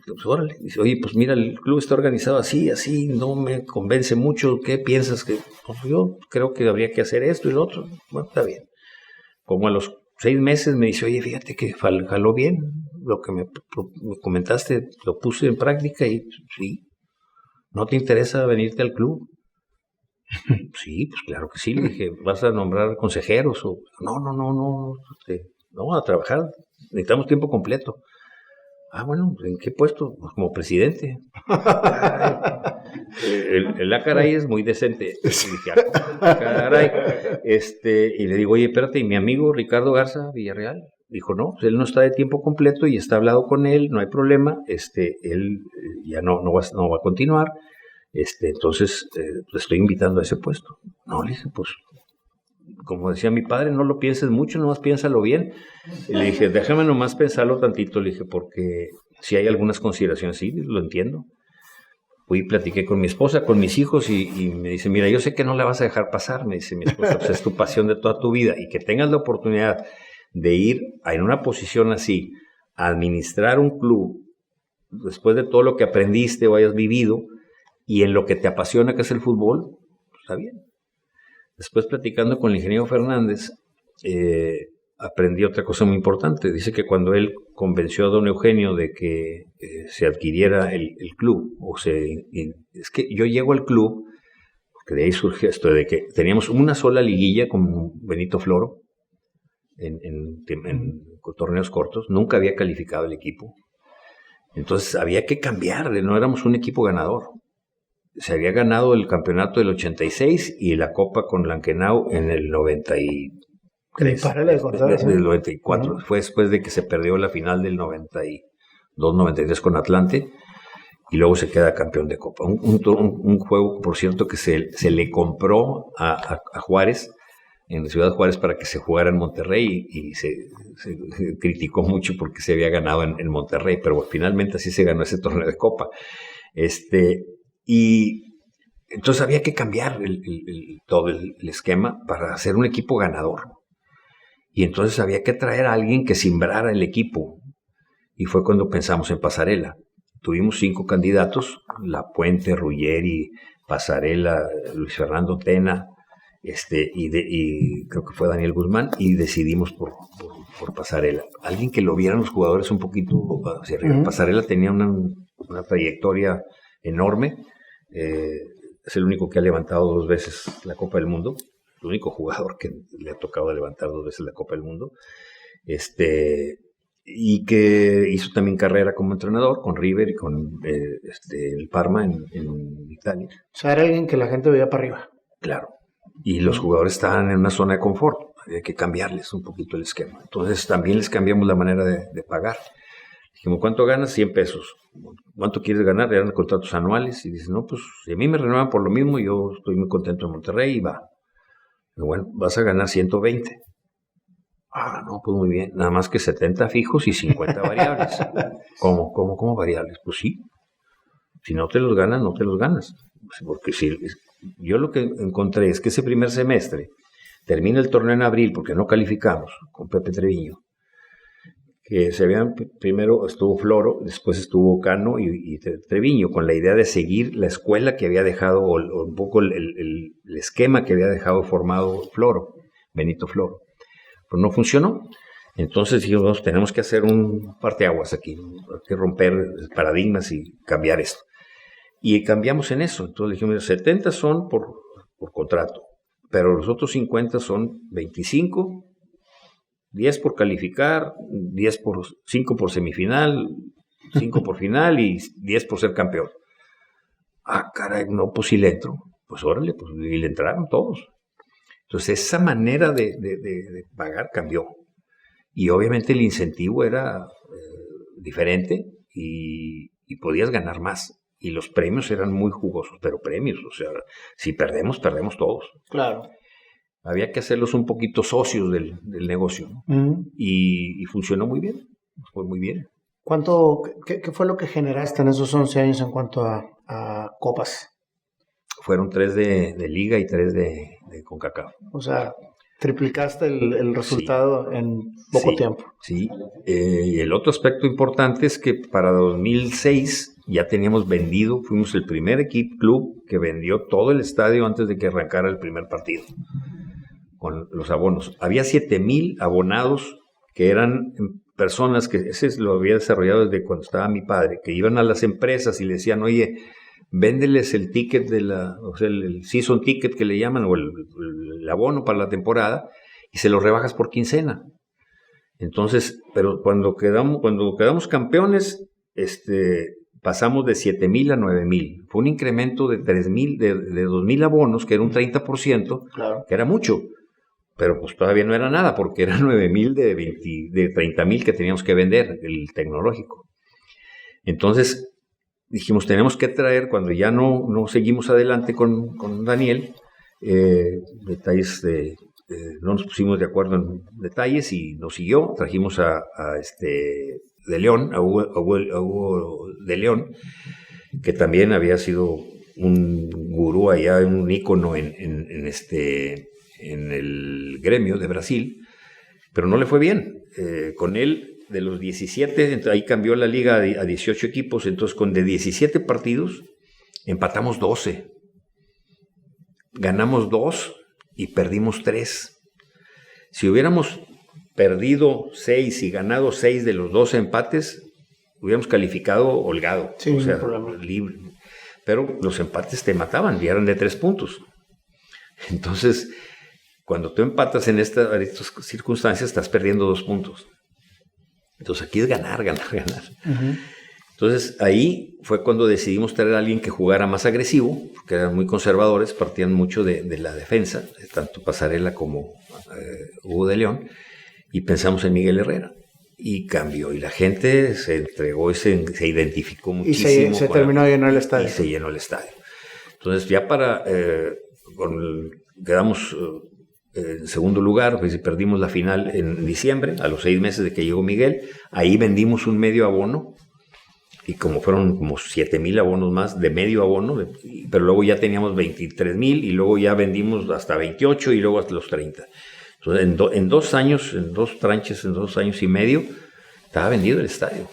Pues órale. Dice, oye, pues mira, el club está organizado así, no me convence mucho. ¿Qué piensas? Pues yo creo que habría que hacer esto y lo otro. Bueno, está bien. Como a los 6 meses me dice, oye, fíjate que jaló bien. Lo que me comentaste lo puse en práctica y sí. ¿No te interesa venirte al club? Sí, pues claro que sí. Le dije, ¿vas a nombrar consejeros? No, a trabajar. Necesitamos tiempo completo. Ah, bueno, ¿en qué puesto? Pues como presidente. El caray es muy decente. Y dije, caray. Y le digo, oye, espérate, ¿y mi amigo Ricardo Garza Villarreal? Dijo, no, pues él no está de tiempo completo y está hablado con él, no hay problema. Él ya no va a continuar. Entonces, le estoy invitando a ese puesto. No, le dije, pues, como decía mi padre, no lo pienses mucho, nomás piénsalo bien. Y le dije, déjame nomás pensarlo tantito, le dije, porque si hay algunas consideraciones, sí, lo entiendo. Fui y platiqué con mi esposa, con mis hijos, y me dice, mira, yo sé que no la vas a dejar pasar, me dice mi esposa, pues es tu pasión de toda tu vida, y que tengas la oportunidad de ir en una posición así, a administrar un club, después de todo lo que aprendiste o hayas vivido, y en lo que te apasiona, que es el fútbol, pues está bien. Después, platicando con el ingeniero Fernández, aprendí otra cosa muy importante. Dice que cuando él convenció a don Eugenio de que se adquiriera el club, es que yo llego al club, que de ahí surge esto de que teníamos una sola liguilla con Benito Floro en torneos cortos, nunca había calificado el equipo, entonces había que cambiar, no éramos un equipo ganador. Se había ganado el campeonato del 86 y la Copa con Lankenau en el 93. Del 94. Uh-huh. Fue después de que se perdió la final del 92-93 con Atlante y luego se queda campeón de Copa. Un juego, por cierto, que se le compró a Juárez, en Ciudad Juárez, para que se jugara en Monterrey y se criticó mucho porque se había ganado en Monterrey, pero finalmente así se ganó ese torneo de Copa. Y entonces había que cambiar todo el esquema para hacer un equipo ganador. Y entonces había que traer a alguien que simbrara el equipo. Y fue cuando pensamos en Pasarela. Tuvimos 5 candidatos: Lapuente, Ruggeri, Pasarela, Luis Fernando Tena, y creo que fue Daniel Guzmán, y decidimos por Pasarela. Alguien que lo vieran los jugadores un poquito hacia arriba. Uh-huh. Pasarela tenía una trayectoria enorme. Es el único que ha levantado 2 veces la Copa del Mundo, el único jugador que le ha tocado levantar 2 veces la Copa del Mundo, y que hizo también carrera como entrenador con River y con el Parma en Italia.
O sea, era alguien que la gente veía para arriba.
Claro, y los jugadores estaban en una zona de confort, había que cambiarles un poquito el esquema. Entonces también les cambiamos la manera de pagar. Dijimos, ¿cuánto ganas? 100 pesos. ¿Cuánto quieres ganar? Eran contratos anuales. Y dicen, no, pues si a mí me renuevan por lo mismo, yo estoy muy contento en Monterrey y va. Pero bueno, vas a ganar 120. Ah, no, pues muy bien. Nada más que 70 fijos y 50 variables. ¿Cómo variables? Pues sí. Si no te los ganas, no te los ganas. Porque yo lo que encontré es que ese primer semestre termina el torneo en abril porque no calificamos con Pepe Treviño. Que se vean, primero estuvo Floro, después estuvo Cano y Treviño, con la idea de seguir la escuela que había dejado, o un poco el esquema que había dejado formado Floro, Benito Floro. Pero no funcionó. Entonces dijimos, tenemos que hacer un parteaguas aquí, hay que romper paradigmas y cambiar esto. Y cambiamos en eso. Entonces dijimos, 70 son por contrato, pero los otros 50 son 25, 10 por calificar, 5 por semifinal, 5 por final y 10 por ser campeón. Ah, caray, no, pues si le entro. Pues órale, pues y le entraron todos. Entonces esa manera de pagar cambió. Y obviamente el incentivo era diferente y podías ganar más. Y los premios eran muy jugosos, pero premios, o sea, si perdemos, perdemos todos.
Claro.
Había que hacerlos un poquito socios del negocio, ¿no? Uh-huh. Y funcionó muy bien, fue muy bien.
¿Qué fue lo que generaste en esos 11 años en cuanto a copas?
Fueron 3 de Liga y 3 de CONCACAF.
O sea, triplicaste el resultado en poco tiempo.
Sí, y el otro aspecto importante es que para 2006 ya teníamos vendido, fuimos el primer club que vendió todo el estadio antes de que arrancara el primer partido, con los abonos. Había 7,000 abonados que eran personas que, ese lo había desarrollado desde cuando estaba mi padre, que iban a las empresas y le decían, oye, véndeles el ticket o sea, el season ticket que le llaman, o el abono para la temporada, y se lo rebajas por quincena. Entonces, pero cuando quedamos campeones, pasamos de 7,000 a 9,000. Fue un incremento de 3,000, de 2,000 abonos, que era un 30%, claro, que era mucho. Pero pues todavía no era nada, porque eran 9,000 de 30,000 que teníamos que vender, el tecnológico. Entonces dijimos, tenemos que traer, cuando ya no seguimos adelante con Daniel, detalles no nos pusimos de acuerdo en detalles y nos siguió. Trajimos a de León, a Hugo de León, que también había sido un gurú allá, un ícono en el gremio de Brasil, pero no le fue bien. Con él, de los 17, ahí cambió la liga a 18 equipos, entonces de 17 partidos empatamos 12, ganamos 2 y perdimos 3. Si hubiéramos perdido 6 y ganado 6 de los 12 empates, hubiéramos calificado holgado,
sí,
o sea, libre. Pero los empates te mataban y eran de 3 puntos. Entonces, cuando tú empatas en estas circunstancias, estás perdiendo 2 puntos. Entonces, aquí es ganar, ganar, ganar. Uh-huh. Entonces, ahí fue cuando decidimos traer a alguien que jugara más agresivo, porque eran muy conservadores, partían mucho de la defensa, tanto Pasarela como Hugo de León, y pensamos en Miguel Herrera. Y cambió, y la gente se entregó, se identificó muchísimo.
Y se terminó de llenar el estadio.
Y se llenó el estadio. Entonces, ya quedamos en segundo lugar, pues perdimos la final en diciembre, a los 6 meses de que llegó Miguel. Ahí vendimos un medio abono, y fueron como 7,000 abonos más de medio abono, pero luego ya teníamos 23,000, y luego ya vendimos hasta 28, y luego hasta los 30. Entonces, en 2 años, en 2 tranches, en 2 años y medio, estaba vendido el estadio.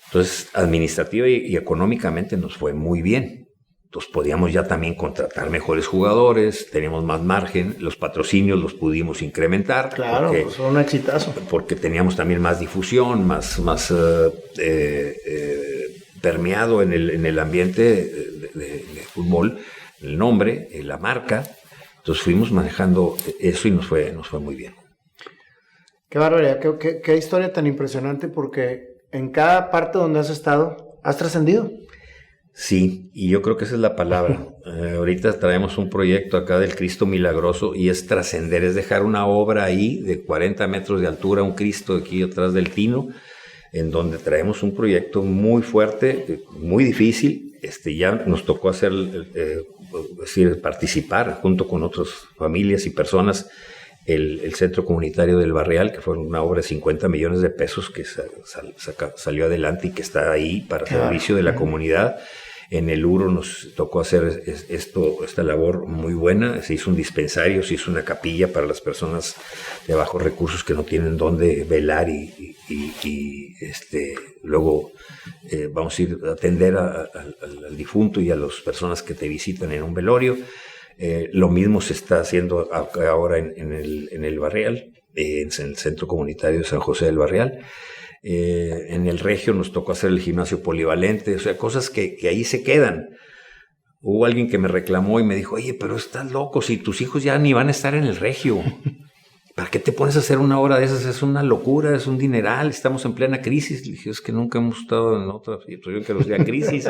Entonces, administrativa y económicamente nos fue muy bien. Entonces, podíamos ya también contratar mejores jugadores, teníamos más margen, los patrocinios los pudimos incrementar.
Claro, porque, pues fue un exitazo.
Porque teníamos también más difusión, más permeado en el ambiente de fútbol, el nombre, la marca. Entonces fuimos manejando eso y nos fue muy bien.
Qué barbaridad, qué historia tan impresionante, porque en cada parte donde has estado, has trascendido.
Sí, y yo creo que esa es la palabra. Ahorita traemos un proyecto acá del Cristo Milagroso, y es trascender, es dejar una obra ahí de 40 metros de altura, un Cristo aquí atrás del Tino, en donde traemos un proyecto muy fuerte, muy difícil. Ya nos tocó hacer, participar junto con otras familias y personas el Centro Comunitario del Barrial, que fue una obra de 50 millones de pesos que salió adelante y que está ahí para servicio de la comunidad. En el URO nos tocó hacer esta labor muy buena. Se hizo un dispensario, se hizo una capilla para las personas de bajos recursos que no tienen dónde velar, y luego vamos a ir a atender al difunto y a las personas que te visitan en un velorio. Lo mismo se está haciendo ahora en el Barrial, en el Centro Comunitario de San José del Barrial. En el Regio nos tocó hacer el gimnasio polivalente, o sea, cosas que ahí se quedan. Hubo alguien que me reclamó y me dijo: oye, pero estás loco, si tus hijos ya ni van a estar en el Regio, ¿para qué te pones a hacer una obra de esas? Es una locura, es un dineral, estamos en plena crisis. Le dije: es que nunca hemos estado en otra situación que no sea crisis.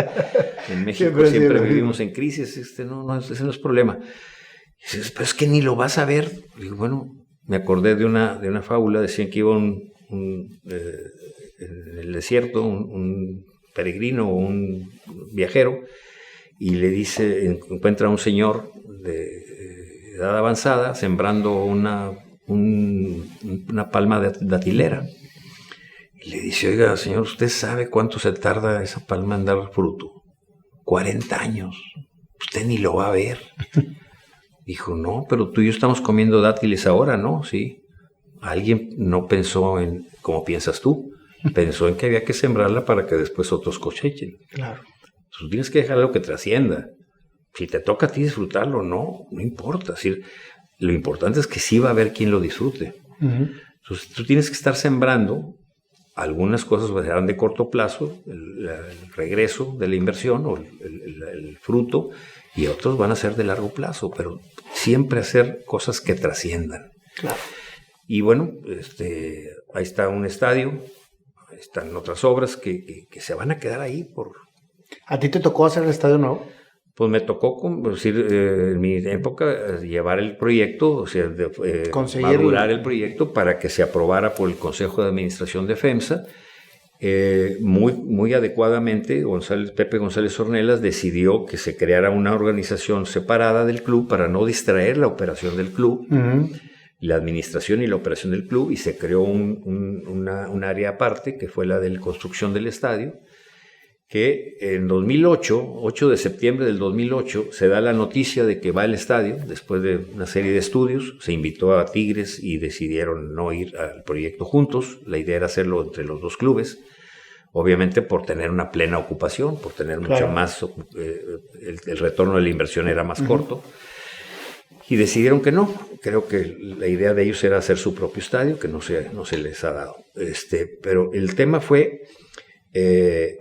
En México siempre vivimos en crisis, ese no es problema. Y dices: pero es que ni lo vas a ver. Le digo: bueno, me acordé de una fábula. Decían que iba en el desierto un peregrino o un viajero, y le dice, encuentra a un señor de edad avanzada sembrando una palma de datilera, y le dice: oiga, señor, ¿usted sabe cuánto se tarda esa palma en dar fruto? 40 años, usted ni lo va a ver. Dijo: no, pero tú y yo estamos comiendo dátiles ahora, ¿no? Sí. Alguien no pensó en cómo piensas tú, pensó en que había que sembrarla para que después otros cosechen.
Claro.
Tú tienes que dejar algo que trascienda. Si te toca a ti disfrutarlo, no importa. Es decir, lo importante es que sí va a haber quien lo disfrute. Uh-huh. Entonces, tú tienes que estar sembrando. Algunas cosas serán de corto plazo, el regreso de la inversión o el fruto, y otros van a ser de largo plazo, pero siempre hacer cosas que trasciendan.
Claro.
Y bueno, ahí está un estadio, están otras obras que se van a quedar ahí por...
¿A ti te tocó hacer el estadio nuevo?
Pues me tocó, en mi época, llevar el proyecto, o sea, madurar el proyecto para que se aprobara por el Consejo de Administración de FEMSA. Muy adecuadamente, Pepe González Ornelas decidió que se creara una organización separada del club para no distraer la operación del club. Uh-huh. La administración y la operación del club, y se creó un área aparte, que fue la de la construcción del estadio, que en 2008, 8 de septiembre del 2008, se da la noticia de que va el estadio, después de una serie de estudios. Se invitó a Tigres y decidieron no ir al proyecto juntos. La idea era hacerlo entre los dos clubes, obviamente por tener una plena ocupación, por tener mucho más, el retorno de la inversión era más corto. Y decidieron que no. Creo que la idea de ellos era hacer su propio estadio, que no se les ha dado. Pero el tema fue que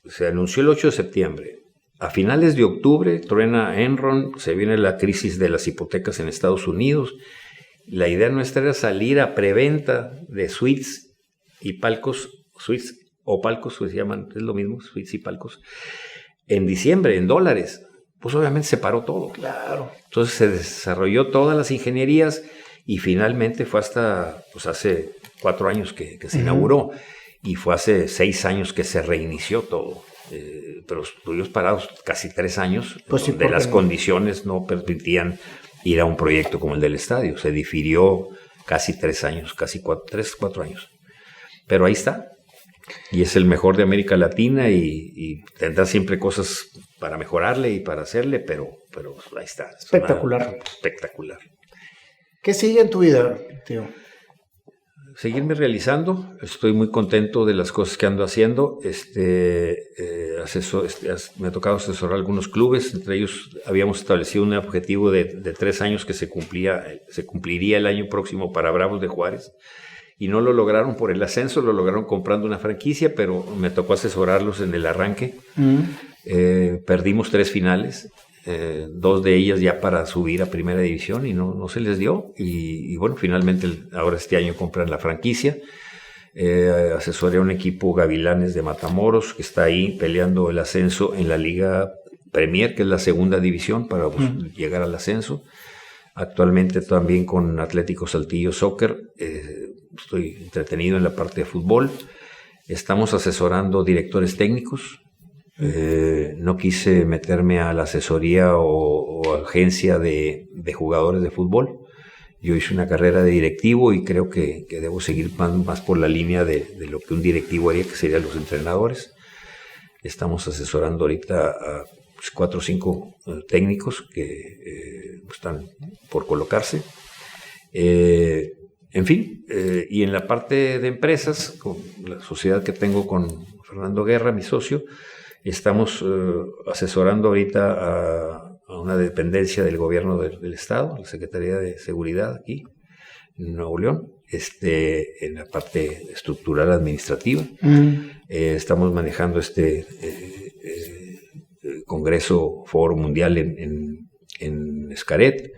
se anunció el 8 de septiembre. A finales de octubre truena Enron, se viene la crisis de las hipotecas en Estados Unidos. La idea nuestra era salir a preventa de suites y palcos, suites o palcos, pues se llaman, es lo mismo, suites y palcos, en diciembre, en dólares. Pues obviamente se paró todo.
Claro.
Entonces se desarrolló todas las ingenierías y finalmente fue hasta, pues hace 4 años que se inauguró y fue hace 6 años que se reinició todo. Pero estuvimos parados casi 3 años,
pues sí,
donde las condiciones no permitían ir a un proyecto como el del estadio. Se difirió casi 3 años, casi 4 años. Pero ahí está. Y es el mejor de América Latina y tendrá siempre cosas para mejorarle y para hacerle, pero ahí está.
Espectacular.
Espectacular.
¿Qué sigue en tu vida, tío?
Seguirme realizando. Estoy muy contento de las cosas que ando haciendo. Me ha tocado asesorar algunos clubes. Entre ellos habíamos establecido un objetivo de 3 años que se cumpliría el año próximo para Bravos de Juárez. Y no lo lograron por el ascenso, lo lograron comprando una franquicia, pero me tocó asesorarlos en el arranque. Perdimos 3 finales. 2 de ellas ya para subir a primera división y no se les dio y bueno, finalmente ahora este año compran la franquicia. Asesoré a un equipo Gavilanes de Matamoros que está ahí peleando el ascenso en la Liga Premier, que es la segunda división para llegar al ascenso. Actualmente también con Atlético Saltillo Soccer, estoy entretenido en la parte de fútbol. Estamos asesorando directores técnicos. No quise meterme a la asesoría o agencia de jugadores de fútbol. Yo hice una carrera de directivo y creo que debo seguir más por la línea de lo que un directivo haría, que serían los entrenadores. Estamos asesorando ahorita a 4 o 5 técnicos que están por colocarse. En fin, y en la parte de empresas, con la sociedad que tengo con Fernando Guerra, mi socio, estamos asesorando ahorita a una dependencia del gobierno del estado, la Secretaría de Seguridad aquí en Nuevo León, en la parte estructural administrativa. Estamos manejando Congreso Foro Mundial en Xcaret.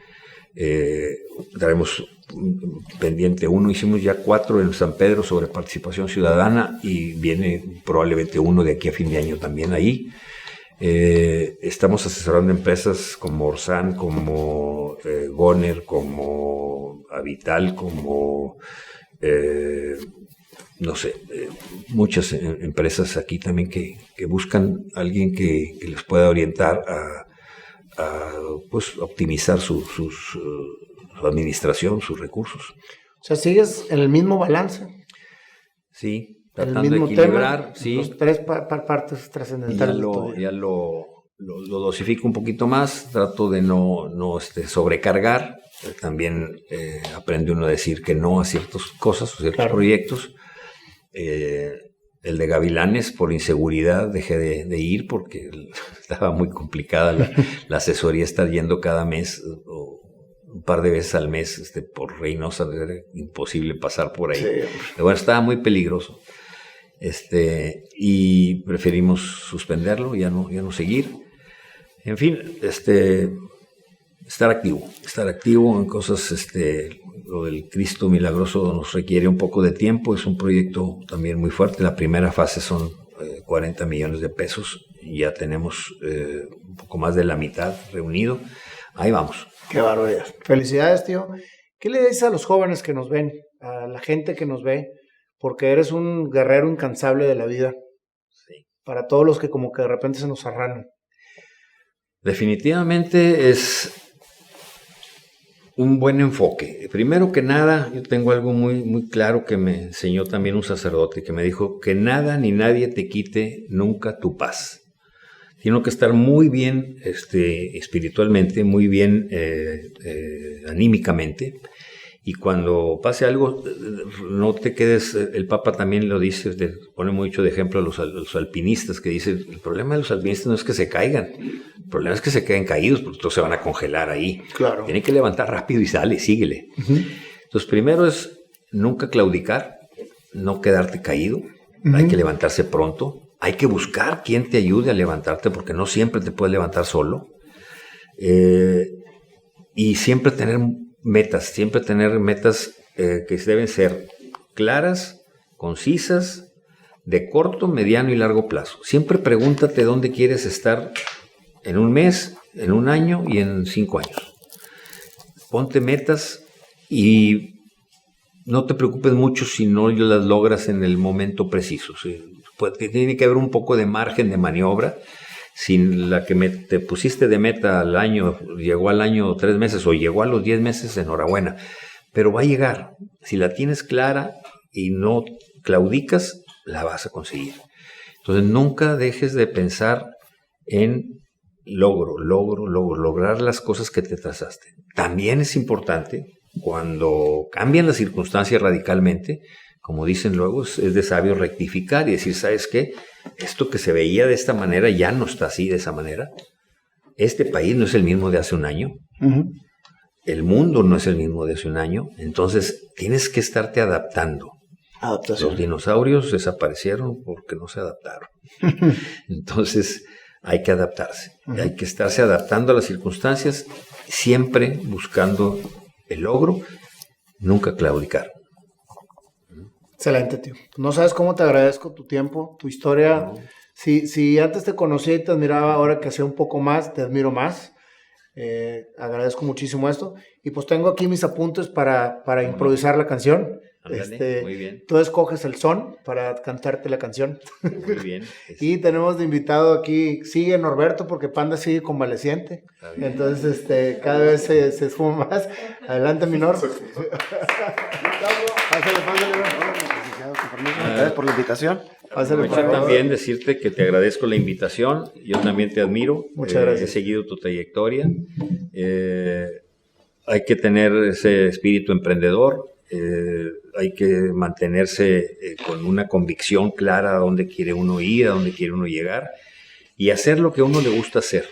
Daremos pendiente 1, hicimos ya 4 en San Pedro sobre participación ciudadana y viene probablemente 1 de aquí a fin de año también ahí. Estamos asesorando empresas como Orsan, como Goner, como Avital, como muchas empresas aquí también que buscan a alguien que les pueda orientar a optimizar su administración, sus recursos.
O sea, ¿sigues en el mismo balance?
Sí, tratando de equilibrar. Sí.
Los 3 partes trascendentales.
Ya lo dosifico un poquito más, trato de no sobrecargar. También aprende uno a decir que no a ciertas cosas o ciertos proyectos. El de Gavilanes, por inseguridad, dejé de ir porque estaba muy complicada la asesoría, estar yendo cada mes o un par de veces al mes por Reynosa, era imposible pasar por ahí. Sí. Pero bueno, estaba muy peligroso. Y preferimos suspenderlo, ya no seguir. En fin, estar activo en cosas, lo del Cristo Milagroso nos requiere un poco de tiempo, es un proyecto también muy fuerte. La primera fase son 40 millones de pesos y ya tenemos un poco más de la mitad reunido. Ahí vamos.
Qué barbaridad. Felicidades, tío. ¿Qué le dices a los jóvenes que nos ven, a la gente que nos ve? Porque eres un guerrero incansable de la vida.
Sí.
Para todos los que como que de repente se nos arranan.
Definitivamente es un buen enfoque. Primero que nada, yo tengo algo muy, muy claro que me enseñó también un sacerdote que me dijo que nada ni nadie te quite nunca tu paz. Tiene que estar muy bien espiritualmente, muy bien anímicamente. Y cuando pase algo, no te quedes, el Papa también lo dice, pone mucho de ejemplo a los alpinistas, que dice, el problema de los alpinistas no es que se caigan, el problema es que se queden caídos, porque todos se van a congelar ahí.
Claro.
Tienen que levantar rápido y síguele. Entonces, primero es nunca claudicar, no quedarte caído, hay que levantarse pronto, hay que buscar quien te ayude a levantarte, porque no siempre te puedes levantar solo. Y siempre tener metas que deben ser claras, concisas, de corto, mediano y largo plazo. Siempre pregúntate dónde quieres estar en un mes, en un año y en 5 años. Ponte metas y no te preocupes mucho si no las logras en el momento preciso. Tiene que haber un poco de margen de maniobra. Si la que te pusiste de meta al año, llegó al año 3 meses o llegó a los 10 meses, enhorabuena. Pero va a llegar. Si la tienes clara y no claudicas, la vas a conseguir. Entonces nunca dejes de pensar en lograr las cosas que te trazaste. También es importante, cuando cambian las circunstancias radicalmente, como dicen luego, es de sabio rectificar y decir, ¿sabes qué? Esto que se veía de esta manera ya no está así de esa manera. Este país no es el mismo de hace un año. Uh-huh. El mundo no es el mismo de hace un año. Entonces tienes que estarte adaptando. Adaptación. Los dinosaurios desaparecieron porque no se adaptaron. Entonces hay que adaptarse. Uh-huh. Hay que estarse adaptando a las circunstancias, siempre buscando el logro, nunca claudicar.
Excelente, tío. No sabes cómo te agradezco tu tiempo, tu historia. No. Si antes te conocía y te admiraba, ahora que sé un poco más, te admiro más. Agradezco muchísimo esto. Y pues tengo aquí mis apuntes para improvisar la canción.
Muy bien.
Tú escoges el son para cantarte la canción.
Muy bien.
Y tenemos de invitado aquí, sigue Norberto, porque Panda sigue convaleciente. Entonces, cada vez se suma más. Adelante, mi Nor. Pásale.
Gracias por la invitación.
También decirte que te agradezco la invitación. Yo también te admiro.
Muchas gracias.
He seguido tu trayectoria. Hay que tener ese espíritu emprendedor. Hay que mantenerse con una convicción clara a dónde quiere uno ir, a dónde quiere uno llegar y hacer lo que a uno le gusta hacer.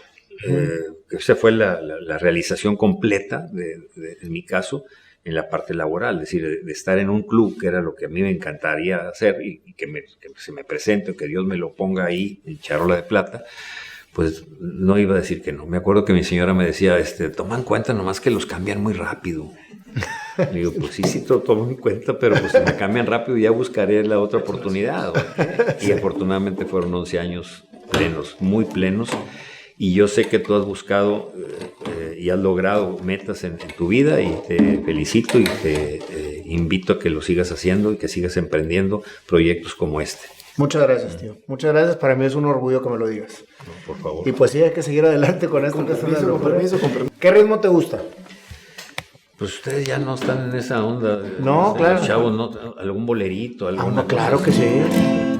Esa fue la realización completa en mi caso en la parte laboral, es decir, de estar en un club, que era lo que a mí me encantaría hacer y que se me presente, que Dios me lo ponga ahí en charola de plata, pues no iba a decir que no. Me acuerdo que mi señora me decía, toma en cuenta nomás que los cambian muy rápido. Le digo, pues sí, lo tomo en cuenta, pero pues si me cambian rápido ya buscaré la otra oportunidad. Y afortunadamente fueron 11 años plenos, muy plenos. Y yo sé que tú has buscado y has logrado metas en tu vida y te felicito y te invito a que lo sigas haciendo y que sigas emprendiendo proyectos como este.
Muchas gracias, tío. Muchas gracias. Para mí es un orgullo que me lo digas.
No, por favor.
Y pues sí, hay que seguir adelante con esto.
Con permiso.
¿Qué ritmo te gusta?
Pues ustedes ya no están en esa onda.
No, claro.
Los chavos, ¿no? ¿Algún bolerito?
No, claro que sí.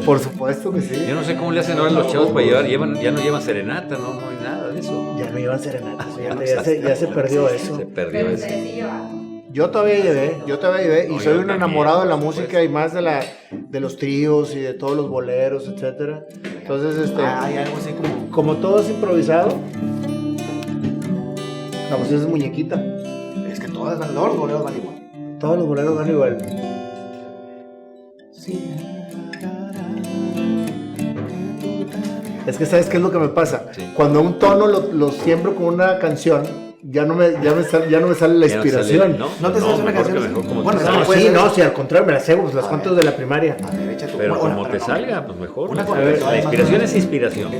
Por supuesto que sí.
Yo no sé cómo le hacen ahora los chavos para llevar. Ya no llevan serenata, no hay nada de eso.
Ya no llevan serenata. Ya se perdió eso.
Se perdió eso.
Yo todavía llevé y soy un enamorado de la música y más de los tríos y de todos los boleros, etcétera. Entonces,
hay algo así
como todo es improvisado. La voz es muñequita.
Es que todos los boleros van igual.
Todos los boleros van igual.
Sí.
Es que ¿sabes qué es lo que me pasa?
Sí.
Cuando un tono lo siembro con una canción, ya no me sale la inspiración.
¿No te sabes una canción?
Sí, al contrario, me la sé, pues las canto de la primaria.
A ver, échate.
Pero como te salga, pues mejor.
La
inspiración es inspiración.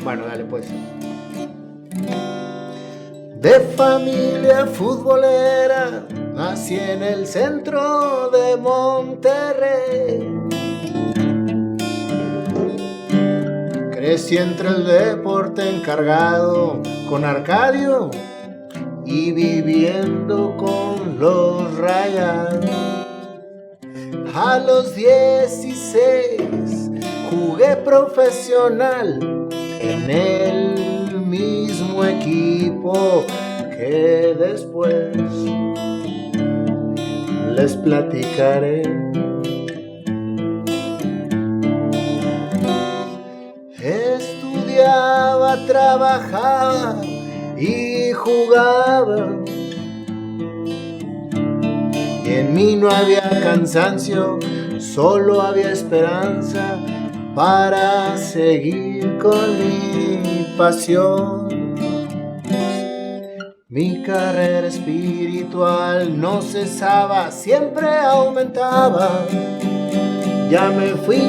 Bueno, dale pues. De familia futbolera, nací en el centro de Monterrey. Crecí entre el deporte encargado con Arcadio y viviendo con los Rayados. A los 16 jugué profesional en el mismo equipo que después les platicaré. Estudiaba, trabajaba y jugaba, y en mí no había cansancio, solo había esperanza para seguir con mi pasión. Mi carrera espiritual no cesaba, siempre aumentaba. Ya me fui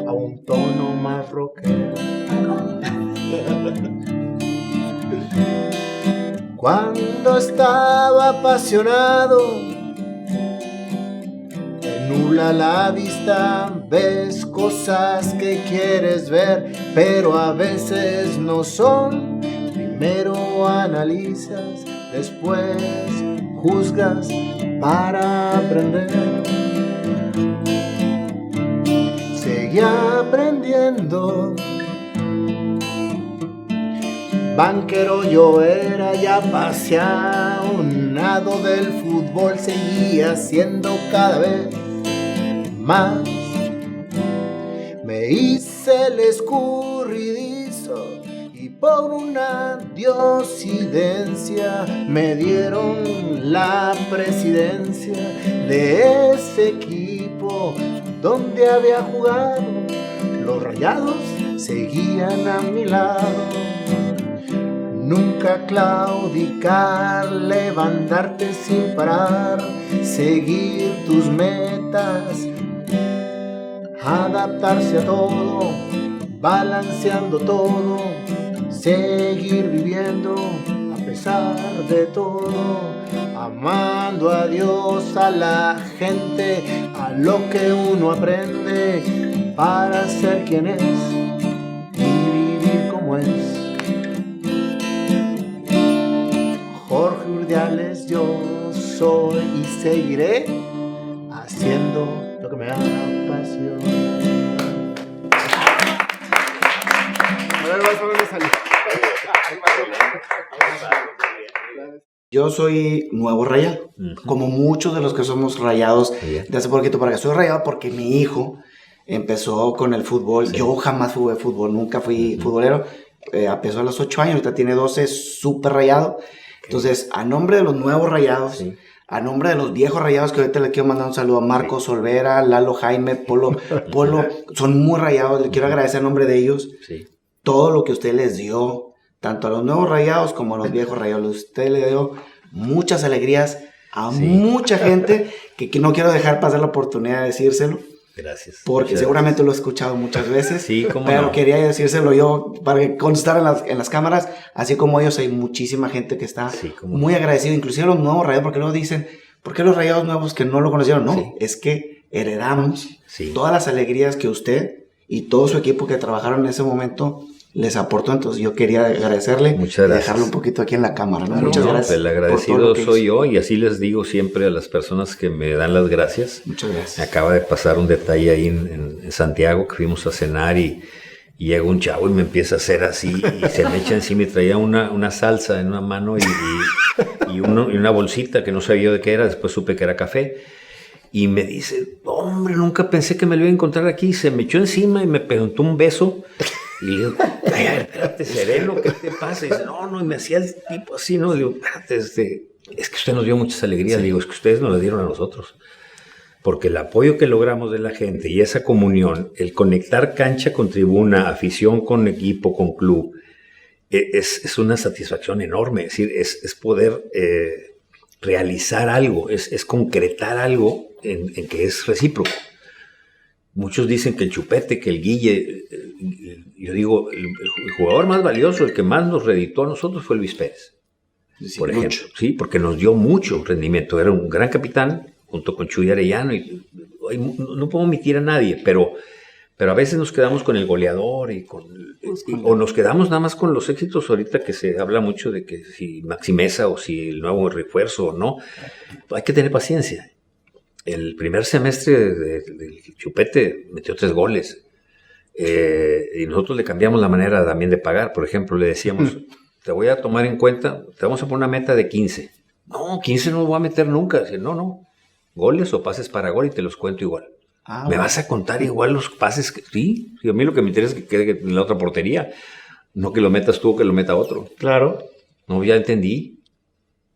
a un tono más rockero. Cuando estaba apasionado, te nubla la vista, ves cosas que quieres ver, pero a veces no son. Primero analizas, después juzgas para aprender. Seguí aprendiendo. Banquero yo era, ya apasionado del fútbol, seguía siendo cada vez más. Me hice el escurridizo y por una diosidencia me dieron la presidencia de ese equipo donde había jugado. Los Rayados seguían a mi lado. Nunca claudicar, levantarte sin parar, seguir tus metas, adaptarse a todo, balanceando todo, seguir viviendo a pesar de todo, amando a Dios, a la gente, a lo que uno aprende para ser quien es y vivir como es. Jorge Urdiales yo soy y seguiré haciendo lo que me apasiona. A ver, vas a ver, salir.
Yo soy nuevo rayado, como muchos de los que somos rayados de hace poquito para acá. Soy rayado porque mi hijo empezó con el fútbol. Yo jamás jugué fútbol, nunca fui futbolero. Empezó a los 8 años, ahorita tiene 12, súper rayado. Entonces, a nombre de los nuevos rayados, a nombre de los viejos rayados, que ahorita le quiero mandar un saludo a Marcos Olvera, Lalo Jaime, Polo, son muy rayados, le quiero agradecer a nombre de ellos todo lo que usted les dio, tanto a los nuevos rayados como a los viejos rayados. Usted le dio muchas alegrías a mucha gente que no quiero dejar pasar la oportunidad de decírselo.
Gracias.
Porque
muchas
seguramente lo he escuchado muchas veces.
Sí, cómo
pero
no.
quería decírselo yo para que constar en las cámaras. Así como ellos, hay muchísima gente que está muy agradecida. Inclusive los nuevos rayados, porque luego dicen, ¿por qué los rayados nuevos que no lo conocieron? No, es que heredamos todas las alegrías que usted y todo su equipo que trabajaron en ese momento les aportó. Entonces yo quería agradecerle y dejarlo un poquito aquí en la cámara, ¿no? Muchas gracias.
El agradecido soy yo, y así les digo siempre a las personas que me dan las gracias.
Muchas gracias.
Me acaba de pasar un detalle ahí en Santiago, que fuimos a cenar y llega un chavo y me empieza a hacer así y se me echa encima y traía una salsa en una mano y una bolsita que no sabía de qué era. Después supe que era café. Y me dice, hombre, nunca pensé que me lo iba a encontrar aquí. Se me echó encima y me preguntó un beso. Y le digo, espérate, sereno, ¿qué te pasa? Y dice, no, y me hacía el tipo así, ¿no? Le digo, espérate, es que usted nos dio muchas alegrías. Le digo, es que ustedes nos las dieron a nosotros. Porque el apoyo que logramos de la gente y esa comunión, el conectar cancha con tribuna, afición con equipo, con club, es una satisfacción enorme. Es decir, es poder realizar algo, es concretar algo en que es recíproco. Muchos dicen que el Chupete, que el Guille, yo digo, el jugador más valioso, el que más nos reeditó a nosotros fue Luis Pérez, por ejemplo. Sí, porque nos dio mucho rendimiento. Era un gran capitán, junto con Chuy Arellano, y no puedo omitir a nadie, pero a veces nos quedamos con el goleador o nos quedamos nada más con los éxitos. Ahorita que se habla mucho de que si Maxi Meza o si el nuevo refuerzo o no, hay que tener paciencia. El primer semestre del Chupete metió 3 goles. Y nosotros le cambiamos la manera también de pagar. Por ejemplo, le decíamos, te voy a tomar en cuenta, te vamos a poner una meta de 15. No, 15 no lo voy a meter nunca. Dice, no, goles o pases para gol y te los cuento igual. ¿Me vas a contar igual los pases? Sí, a mí lo que me interesa es que quede en la otra portería. No que lo metas tú o que lo meta otro.
Claro.
No, ya entendí.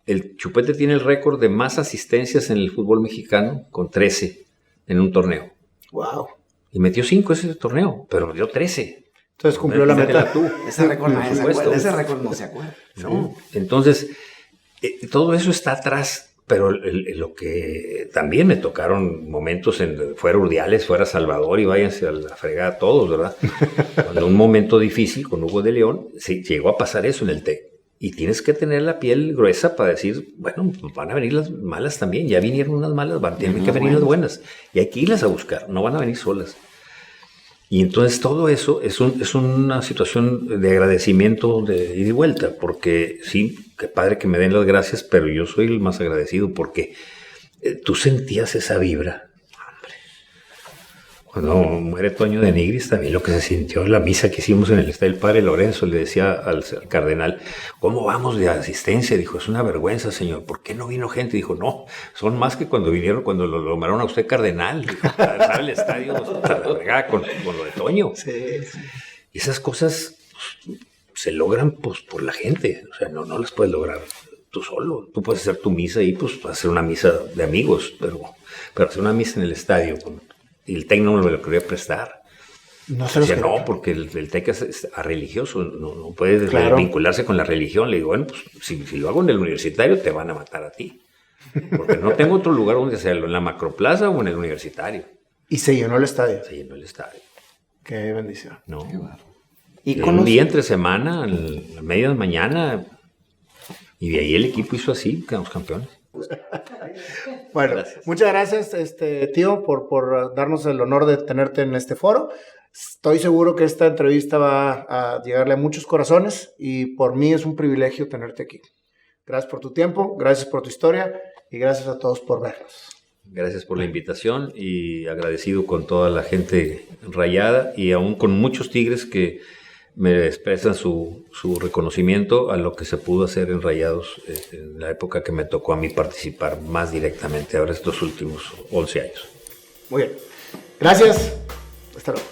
El Chupete tiene el récord de más asistencias en el fútbol mexicano, con 13 en un torneo.
Wow.
Y metió 5 ese torneo, pero dio 13.
Entonces cumplió la meta.
Tú.
Ese récord no se acuerda.
¿No? Entonces, todo eso está atrás. Pero lo que también me tocaron momentos fuera Urdiales, fuera Salvador y váyanse a la fregada todos, ¿verdad? Cuando un momento difícil con Hugo de León, se llegó a pasar eso en el TEC. Y tienes que tener la piel gruesa para decir, bueno, pues van a venir las malas también. Ya vinieron unas malas, tienen que venir las buenas. Y hay que irlas a buscar, no van a venir solas. Y entonces todo eso es una situación de agradecimiento de ida y vuelta, porque sí, qué padre que me den las gracias, pero yo soy el más agradecido porque tú sentías esa vibra. Hombre, cuando muere Toño de Nigris, también lo que se sintió en la misa que hicimos en el estadio del Padre Lorenzo, le decía al cardenal, ¿cómo vamos de asistencia? Dijo, es una vergüenza, señor, ¿por qué no vino gente? Dijo, no, son más que cuando vinieron, cuando lo nombraron a usted cardenal. Dijo, para el estadio, la vergada con lo de Toño.
Sí.
Y esas cosas pues, se logran pues, por la gente, o sea, no las puedes lograr tú solo. Tú puedes hacer tu misa y pues hacer una misa de amigos, pero hacer una misa en el estadio y el TEC no me lo quería prestar.
No se los
decía, no, porque el TEC es religioso, no puede vincularse con la religión. Le digo, bueno, pues si lo hago en el universitario te van a matar a ti, porque no tengo otro lugar donde hacerlo, en la Macroplaza o en el universitario.
Y se llenó el estadio.
Se llenó el estadio.
Qué bendición.
No.
Qué bueno.
Y un día entre semana, a media de mañana, y de ahí el equipo hizo así, quedamos campeones.
Bueno,
Gracias.
Muchas gracias, tío, por darnos el honor de tenerte en este foro. Estoy seguro que esta entrevista va a llegarle a muchos corazones y por mí es un privilegio tenerte aquí. Gracias por tu tiempo, gracias por tu historia y gracias a todos por vernos.
Gracias por la invitación y agradecido con toda la gente rayada y aún con muchos tigres que me expresan su reconocimiento a lo que se pudo hacer en Rayados en la época que me tocó a mí participar más directamente, ahora estos últimos 11 años.
Muy bien. Gracias. Hasta luego.